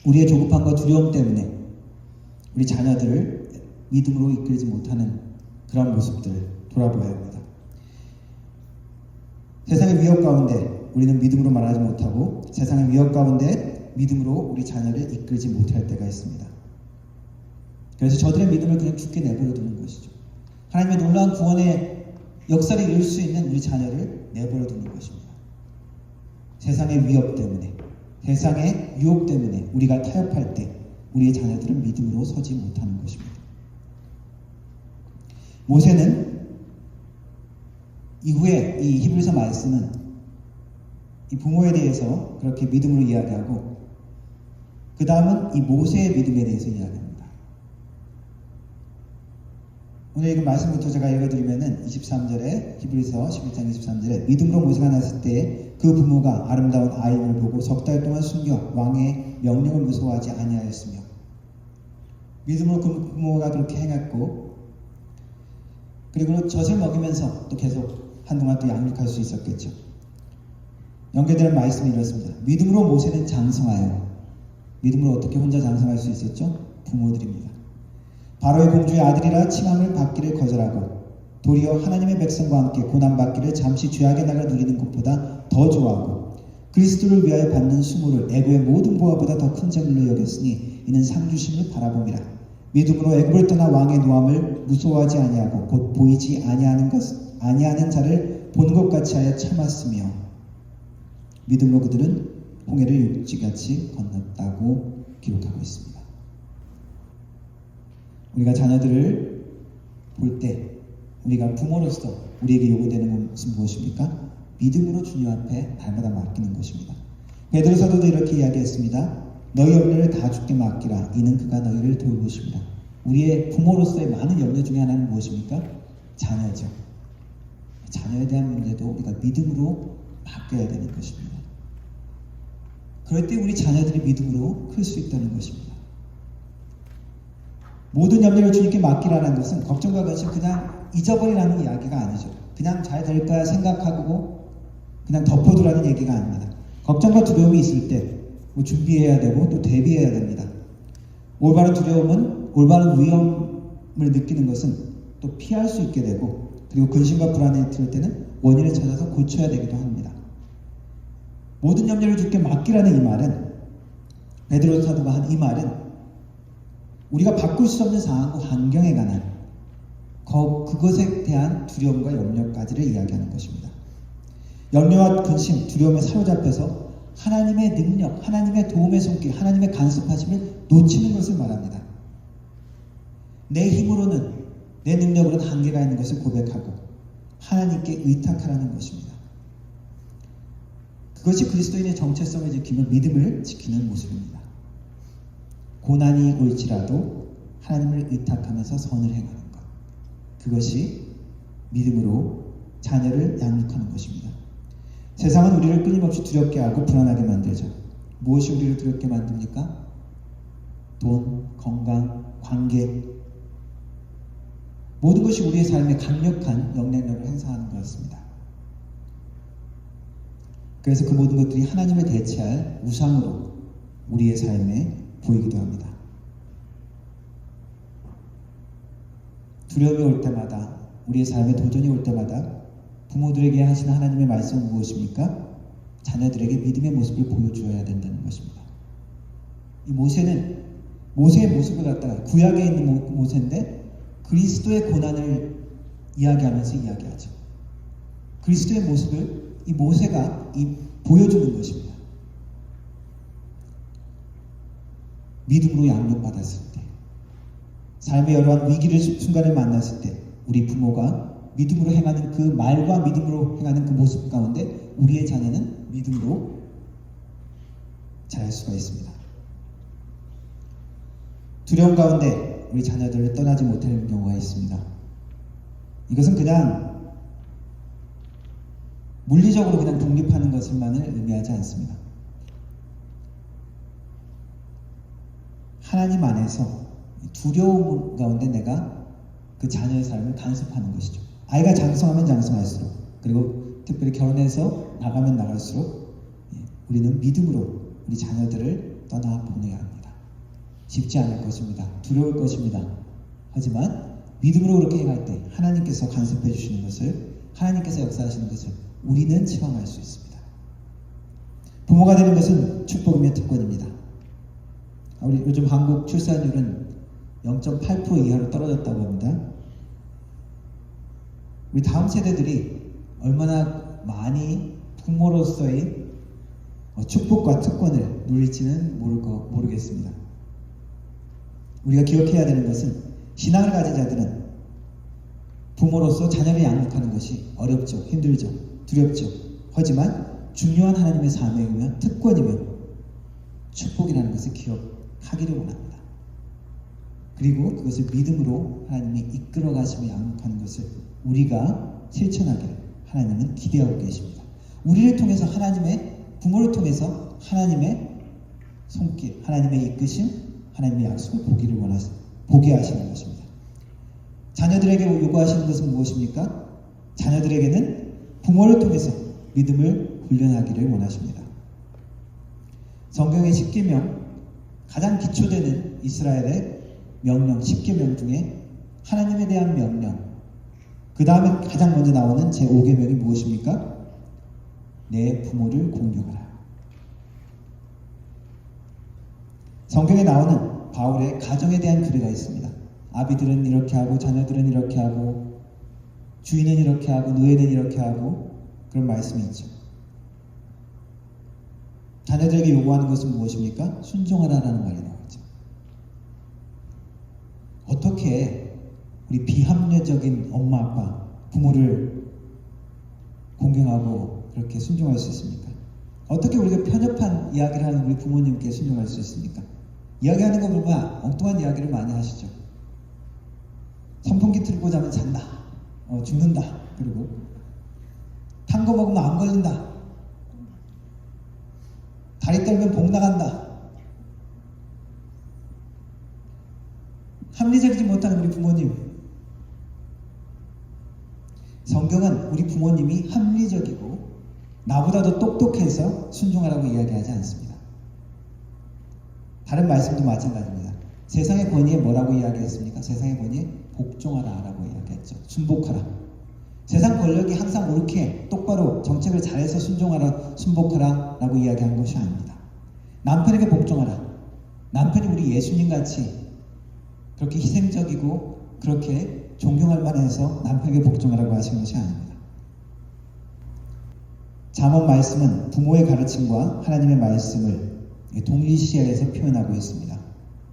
우리의 조급함과 두려움 때문에 우리 자녀들을 믿음으로 이끌지 못하는 그런 모습들을 돌아보아야 합니다. 세상의 위협 가운데 우리는 믿음으로 말하지 못하고 세상의 위협 가운데 믿음으로 우리 자녀를 이끌지 못할 때가 있습니다. 그래서 저들의 믿음을 그냥 죽게 내버려 두는 것이죠. 하나님의 놀라운 구원의 역사를 이룰 수 있는 우리 자녀를 내버려 두는 것입니다. 세상의 위협 때문에, 세상의 유혹 때문에 우리가 타협할 때 우리의 자녀들은 믿음으로 서지 못하는 것입니다. 모세는 이후에 이 히브리서 말씀은 이 부모에 대해서 그렇게 믿음으로 이야기하고 그 다음은 이 모세의 믿음에 대해서 이야기합니다. 오늘 읽은 말씀부터 제가 읽어드리면은 23절에 히브리서 11장 23절에 믿음으로 모세가 났을 때 그 부모가 아름다운 아이를 보고 석 달 동안 숨겨 왕의 명령을 무서워하지 아니하였으며, 믿음으로 그 부모가 그렇게 행했고 그리고 젖을 먹이면서 또 계속 한동안 또 양육할 수 있었겠죠. 연계되는 말씀이 이렇습니다. 믿음으로 모세는 장성하여, 믿음으로 어떻게 혼자 장성할 수 있었죠? 부모들입니다. 바로의 공주의 아들이라 칭함을 받기를 거절하고 도리어 하나님의 백성과 함께 고난받기를 잠시 죄악의 낙을 누리는 것보다 더 좋아하고 그리스도를 위하여 받는 수모를 애고의 모든 보화보다 더 큰 재물로 여겼으니 이는 상 주심을 바라봄이라. 믿음으로 애굽을 떠나 왕의 노함을 무서워하지 아니하고 곧 보이지 아니하는 자를 보는 것 같이 하여 참았으며 믿음으로 그들은 홍해를 육지같이 건넜다고 기록하고 있습니다. 우리가 자녀들을 볼 때 우리가 부모로서 우리에게 요구되는 것은 무엇입니까? 믿음으로 주님 앞에 날마다 맡기는 것입니다. 베드로 사도도 이렇게 이야기했습니다. 너희 염려를 다 주께 맡기라. 이는 그가 너희를 돌보십니다. 우리의 부모로서의 많은 염려 중에 하나는 무엇입니까? 자녀죠. 자녀에 대한 문제도 우리가 믿음으로 맡겨야 되는 것입니다. 그럴 때 우리 자녀들이 믿음으로 클 수 있다는 것입니다. 모든 염려를 주님께 맡기라는 것은 걱정과 근심 그냥 잊어버리라는 이야기가 아니죠. 그냥 잘 될 거야 생각하고 그냥 덮어두라는 얘기가 아닙니다. 걱정과 두려움이 있을 때 뭐 준비해야 되고 또 대비해야 됩니다. 올바른 두려움은, 올바른 위험을 느끼는 것은 또 피할 수 있게 되고, 그리고 근심과 불안에 들을 때는 원인을 찾아서 고쳐야 되기도 합니다. 모든 염려를 주께 맡기라는 이 말은, 베드로 사도가 한 이 말은 우리가 바꿀 수 없는 상황과 환경에 관한 그것에 대한 두려움과 염려까지를 이야기하는 것입니다. 염려와 근심, 두려움에 사로잡혀서 하나님의 능력, 하나님의 도움의 손길, 하나님의 간섭하심을 놓치는 것을 말합니다. 내 힘으로는, 내 능력으로는 한계가 있는 것을 고백하고 하나님께 의탁하라는 것입니다. 그것이 그리스도인의 정체성을 지키며 믿음을 지키는 모습입니다. 고난이 올지라도 하나님을 의탁하면서 선을 행하는 것, 그것이 믿음으로 자녀를 양육하는 것입니다. 세상은 우리를 끊임없이 두렵게 하고 불안하게 만들죠. 무엇이 우리를 두렵게 만듭니까? 돈, 건강, 관계, 모든 것이 우리의 삶에 강력한 영향력을 행사하는 것 같습니다. 그래서 그 모든 것들이 하나님을 대체할 우상으로 우리의 삶에 보이기도 합니다. 두려움이 올 때마다, 우리의 삶에 도전이 올 때마다 부모들에게 하시는 하나님의 말씀은 무엇입니까? 자녀들에게 믿음의 모습을 보여주어야 된다는 것입니다. 이 모세의 모습을 갖다가 구약에 있는 모세인데 그리스도의 고난을 이야기하면서 이야기하죠. 그리스도의 모습을 이 모세가 보여주는 것입니다. 믿음으로 양육받았을 때, 삶의 여러한 위기를 순간을 만났을 때 우리 부모가 믿음으로 행하는 그 말과 믿음으로 행하는 그 모습 가운데 우리의 자녀는 믿음으로 자랄 수가 있습니다. 두려움 가운데 우리 자녀들을 떠나지 못하는 경우가 있습니다. 이것은 그냥 물리적으로 그냥 독립하는 것을만을 의미하지 않습니다. 하나님 안에서 두려움 가운데 내가 그 자녀의 삶을 간섭하는 것이죠. 아이가 장성하면 장성할수록, 그리고 특별히 결혼해서 나가면 나갈수록 우리는 믿음으로 우리 자녀들을 떠나보내야 합니다. 쉽지 않을 것입니다. 두려울 것입니다. 하지만 믿음으로 그렇게 행할 때 하나님께서 간섭해 주시는 것을, 하나님께서 역사하시는 것을 우리는 체험할 수 있습니다. 부모가 되는 것은 축복이며 특권입니다. 우리 요즘 한국 출산율은 0.8% 이하로 떨어졌다고 합니다. 우리 다음 세대들이 얼마나 많이 부모로서의 축복과 특권을 누릴지는 모르겠습니다. 우리가 기억해야 되는 것은 신앙을 가진 자들은 부모로서 자녀를 양육하는 것이 어렵죠, 힘들죠, 두렵죠. 하지만 중요한 하나님의 사명이며 특권이며 축복이라는 것을 기억하기를 원합니다. 그리고 그것을 믿음으로 하나님이 이끌어 가시며 양육하는 것을 우리가 실천하기를 하나님은 기대하고 계십니다. 우리를 통해서 부모를 통해서 하나님의 손길, 하나님의 이끄심, 하나님의 약속을 보게 하시는 것입니다. 자녀들에게 요구하시는 것은 무엇입니까? 자녀들에게는 부모를 통해서 믿음을 훈련하기를 원하십니다. 성경의 10계명, 가장 기초되는 이스라엘의 명령, 10계명 중에 하나님에 대한 명령, 그 다음에 가장 먼저 나오는 제5계명이 무엇입니까? 내 부모를 공경하라. 성경에 나오는 바울의 가정에 대한 규례가 있습니다. 아비들은 이렇게 하고, 자녀들은 이렇게 하고, 주인은 이렇게 하고, 노예는 이렇게 하고, 그런 말씀이 있죠. 자녀들에게 요구하는 것은 무엇입니까? 순종하라라는 말이 나오죠. 어떻게 우리 비합리적인 엄마, 아빠, 부모를 공경하고 그렇게 순종할 수 있습니까? 어떻게 우리가 편협한 이야기를 하는 우리 부모님께 순종할 수 있습니까? 이야기하는 거 보면 엉뚱한 이야기를 많이 하시죠. 선풍기 틀고 자면 잔다, 죽는다, 그리고 탄 거 먹으면 안 걸린다, 다리 떨면 복 나간다. 합리적이지 못한 우리 부모님. 성경은 우리 부모님이 합리적이고 나보다도 똑똑해서 순종하라고 이야기하지 않습니다. 다른 말씀도 마찬가지입니다. 세상의 권위에 뭐라고 이야기했습니까? 세상의 권위에 복종하라 라고 이야기했죠. 순복하라. 세상 권력이 항상 옳게 똑바로 정책을 잘해서 순복하라 라고 이야기한 것이 아닙니다. 남편에게 복종하라. 남편이 우리 예수님같이 그렇게 희생적이고 그렇게 존경할 만해서 남편에게 복종하라고 하신 것이 아닙니다. 잠언 말씀은 부모의 가르침과 하나님의 말씀을 동일시해서 표현하고 있습니다.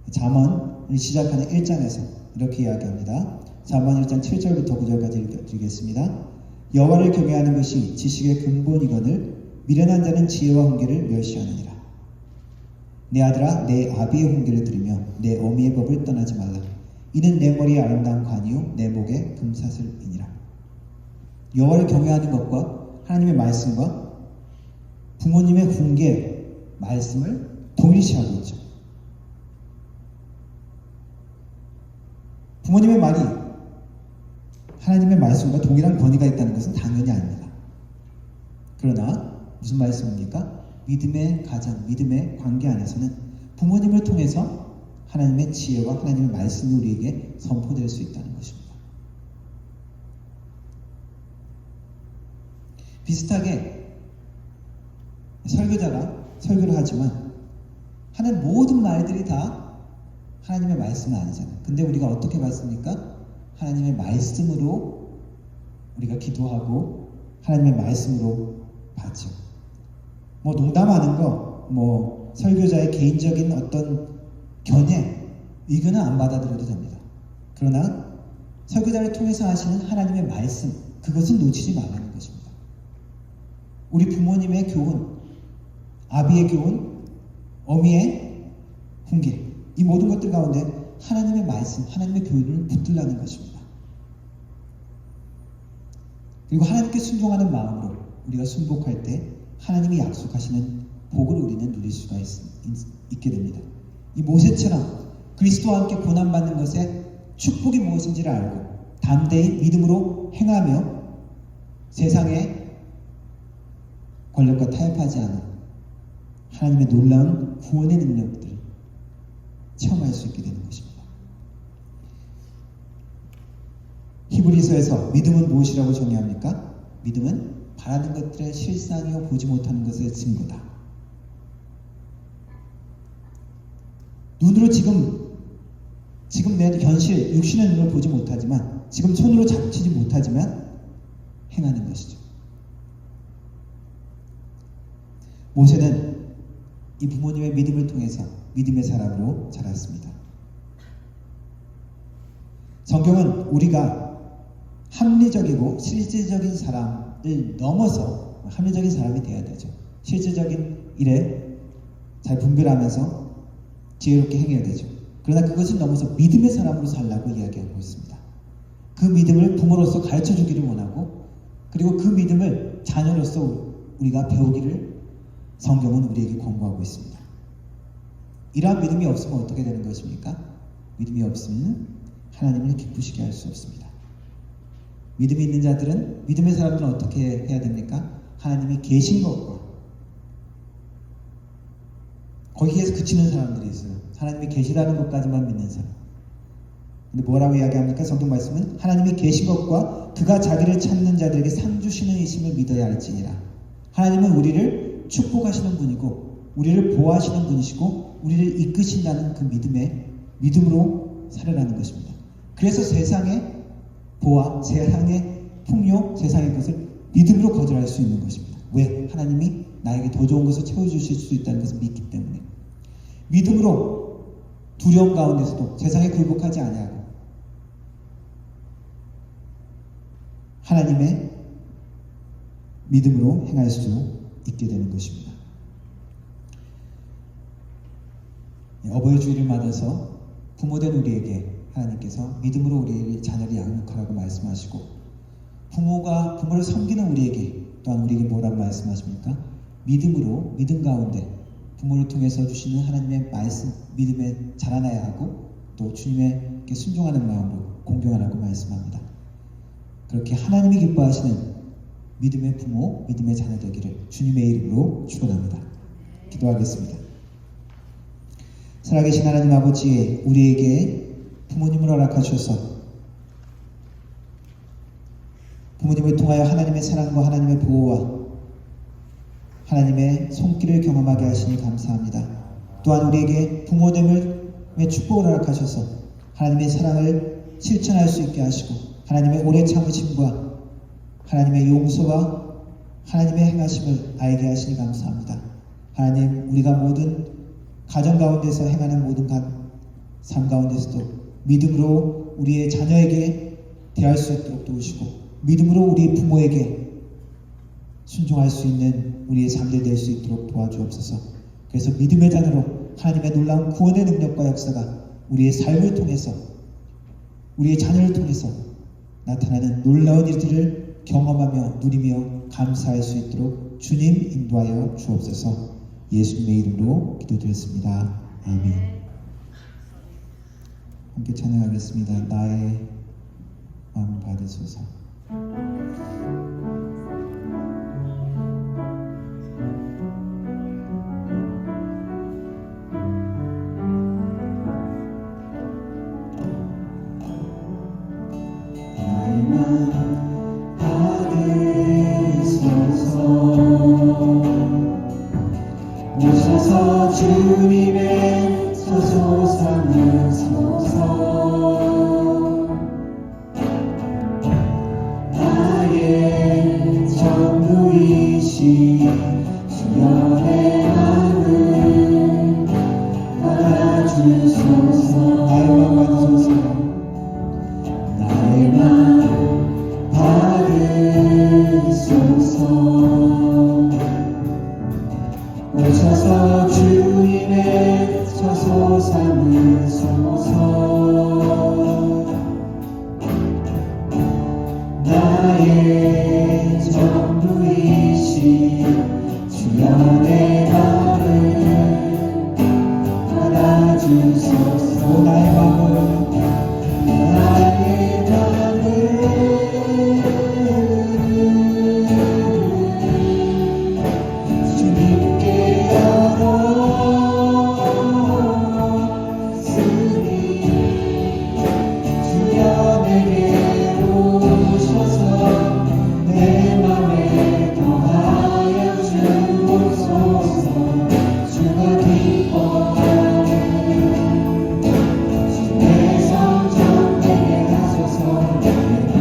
잠언을 시작하는 1장에서 이렇게 이야기합니다. 잠언 1장 7절부터 9절까지 읽어드리겠습니다. 여호와를 경외하는 것이 지식의 근본이거늘 미련한 자는 지혜와 훈계를 멸시하느니라. 내 아들아, 내 아비의 훈계를 들으며 내 어미의 법을 떠나지 말라. 이는 내 머리에 아름다운 관이요 내 목에 금사슬이니라. 여호와를 경외하는 것과 하나님의 말씀과 부모님의 훈계 말씀을 동일시하고 있죠. 부모님의 말이 하나님의 말씀과 동일한 권위가 있다는 것은 당연히 아닙니다. 그러나 무슨 말씀입니까? 믿음의 가정, 믿음의 관계 안에서는 부모님을 통해서 하나님의 지혜와 하나님의 말씀이 우리에게 선포될 수 있다는 것입니다. 비슷하게 설교자가 설교를 하지만 하는 모든 말들이 다 하나님의 말씀은 아니잖아요. 근데 우리가 어떻게 받습니까? 하나님의 말씀으로 우리가 기도하고 하나님의 말씀으로 받죠. 뭐 농담하는 거, 뭐 설교자의 개인적인 어떤 견해, 의견은 안 받아들여도 됩니다. 그러나 설교자를 통해서 하시는 하나님의 말씀, 그것은 놓치지 말라는 것입니다. 우리 부모님의 교훈, 아비의 교훈, 어미의 훈계, 이 모든 것들 가운데 하나님의 말씀, 하나님의 교훈을 붙들라는 것입니다. 그리고 하나님께 순종하는 마음으로 우리가 순복할 때 하나님이 약속하시는 복을 우리는 누릴 수가 있게 됩니다. 이 모세처럼 그리스도와 함께 고난받는 것의 축복이 무엇인지를 알고 담대히 믿음으로 행하며 세상의 권력과 타협하지 않은 하나님의 놀라운 구원의 능력들을 체험할 수 있게 되는 것입니다. 히브리서에서 믿음은 무엇이라고 정의합니까? 믿음은 바라는 것들의 실상이요 보지 못하는 것의 증거다. 눈으로 지금 내 현실, 육신의 눈으로 보지 못하지만 지금 손으로 잡히지 못하지만 행하는 것이죠. 모세는 이 부모님의 믿음을 통해서 믿음의 사람으로 자랐습니다. 성경은 우리가 합리적이고 실질적인 사람을 넘어서 합리적인 사람이 되어야 되죠. 실질적인 일에 잘 분별하면서 지혜롭게 행해야 되죠. 그러나 그것을 넘어서 믿음의 사람으로 살라고 이야기하고 있습니다. 그 믿음을 부모로서 가르쳐 주기를 원하고 그리고 그 믿음을 자녀로서 우리가 배우기를 성경은 우리에게 권고하고 있습니다. 이러한 믿음이 없으면 어떻게 되는 것입니까? 믿음이 없으면 하나님을 기쁘시게 할 수 없습니다. 믿음이 있는 자들은, 믿음의 사람들은 어떻게 해야 됩니까? 하나님이 계신 것과 거기에서 그치는 사람들이 있어요. 하나님이 계시다는 것까지만 믿는 사람. 근데 뭐라고 이야기합니까? 성경 말씀은 하나님이 계신 것과 그가 자기를 찾는 자들에게 상 주시는 이심을 믿어야 할지니라. 하나님은 우리를 축복하시는 분이고 우리를 보호하시는 분이시고 우리를 이끄신다는 그 믿음으로 살아가는 것입니다. 그래서 세상의 보아, 세상의 풍요, 세상의 것을 믿음으로 거절할 수 있는 것입니다. 왜? 하나님이 나에게 더 좋은 것을 채워주실 수 있다는 것을 믿기 때문에. 믿음으로 두려움 가운데서도 세상에 굴복하지 아니하고 하나님의 믿음으로 행할 수 있게 되는 것입니다. 어버이 주일을 맞아서 부모된 우리에게 하나님께서 믿음으로 우리의 자녀를 양육하라고 말씀하시고 부모를 섬기는 우리에게 또한 우리에게 뭐라고 말씀하십니까? 믿음 가운데 부모를 통해서 주시는 하나님의 말씀, 믿음에 자라나야 하고 또 주님에게 순종하는 마음으로 공경하라고 말씀합니다. 그렇게 하나님이 기뻐하시는 믿음의 부모, 믿음의 자녀 되기를 주님의 이름으로 축원합니다. 기도하겠습니다. 살아계신 하나님 아버지, 우리에게 부모님을 허락하셔서 부모님을 통하여 하나님의 사랑과 하나님의 보호와 하나님의 손길을 경험하게 하시니 감사합니다. 또한 우리에게 부모님의 축복을 허락하셔서 하나님의 사랑을 실천할 수 있게 하시고 하나님의 오래 참으심과 하나님의 용서와 하나님의 행하심을 알게 하시니 감사합니다. 하나님, 우리가 모든 가정 가운데서 행하는 모든 삶 가운데서도 믿음으로 우리의 자녀에게 대할 수 있도록 도우시고 믿음으로 우리 부모에게 순종할 수 있는 우리의 삶들 될 수 있도록 도와주옵소서. 그래서 믿음의 자녀로 하나님의 놀라운 구원의 능력과 역사가 우리의 삶을 통해서 우리의 자녀를 통해서 나타나는 놀라운 일들을 경험하며 누리며 감사할 수 있도록 주님 인도하여 주옵소서. 예수님의 이름으로 기도드렸습니다. 아멘. 함께 찬양하겠습니다. 나의 마음 받으소서. 오셔서 주님의 저소 삼으소서. 나의 전부이신 주여 내 맘을 받아주소서. 나의 맘 받으소서. 나의 맘 받으소서. 오셔서 주님의 저소 삼으소서. 나의 전부이신 주여 내 맘을 받아주소서. 나의 맘을 주님께 열었으니 주여 내게로 오셔서 내 맘에 더하여 주옵소서. 주가 기뻐하는 주의 성전 내게 하소서. 내 맘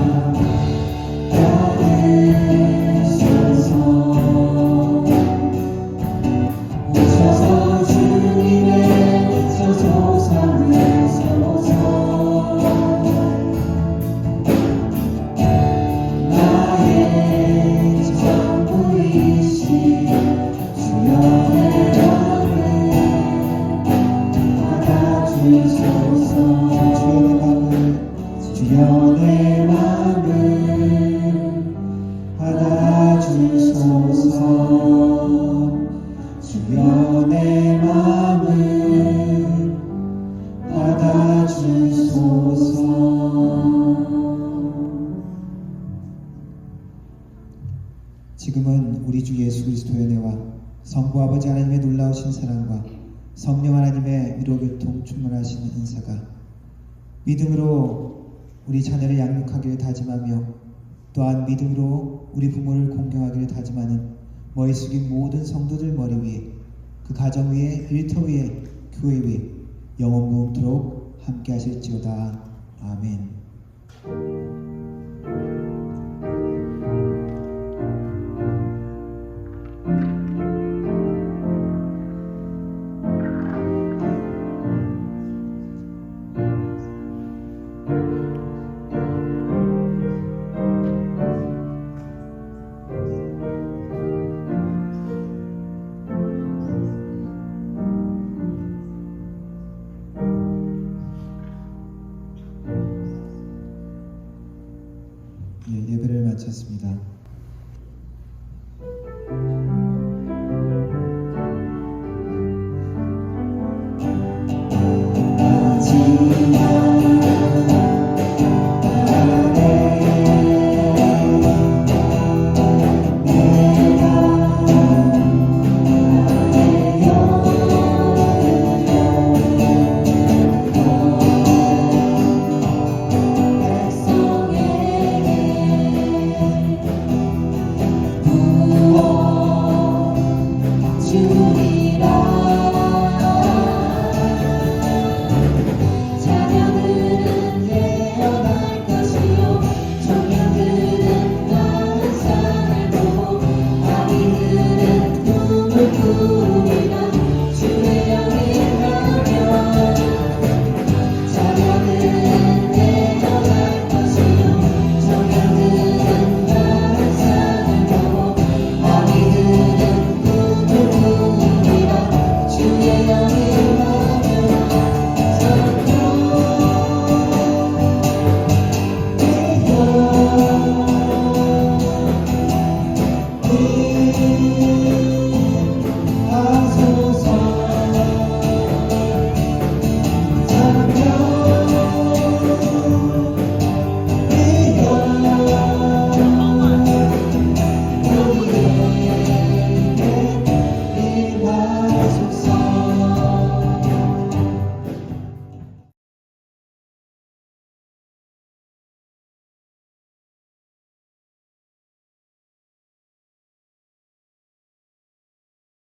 받으소서. 오셔서 주님의 저소 삼으소서. 나의 전부이신 주여 내 맘을 받아주소서. 주여 내 맘을 받아주소서. 주여 내 맘을 받아주소서. 지금은 우리 주 예수 그리스도의 은혜와 성부 아버지 하나님의 놀라우신 사랑과 성령 하나님의 위로교통 충만하신 은사가 믿음으로 우리 자녀를 양육하기를 다짐하며 또한 믿음으로 우리 부모를 공경하기를 다짐하는 머리 숙인 모든 성도들 머리 위에, 그 가정 위에, 일터 위에, 교회 위에 영원 무음토록 함께 하실지어다. 아멘. 예배를 마쳤습니다.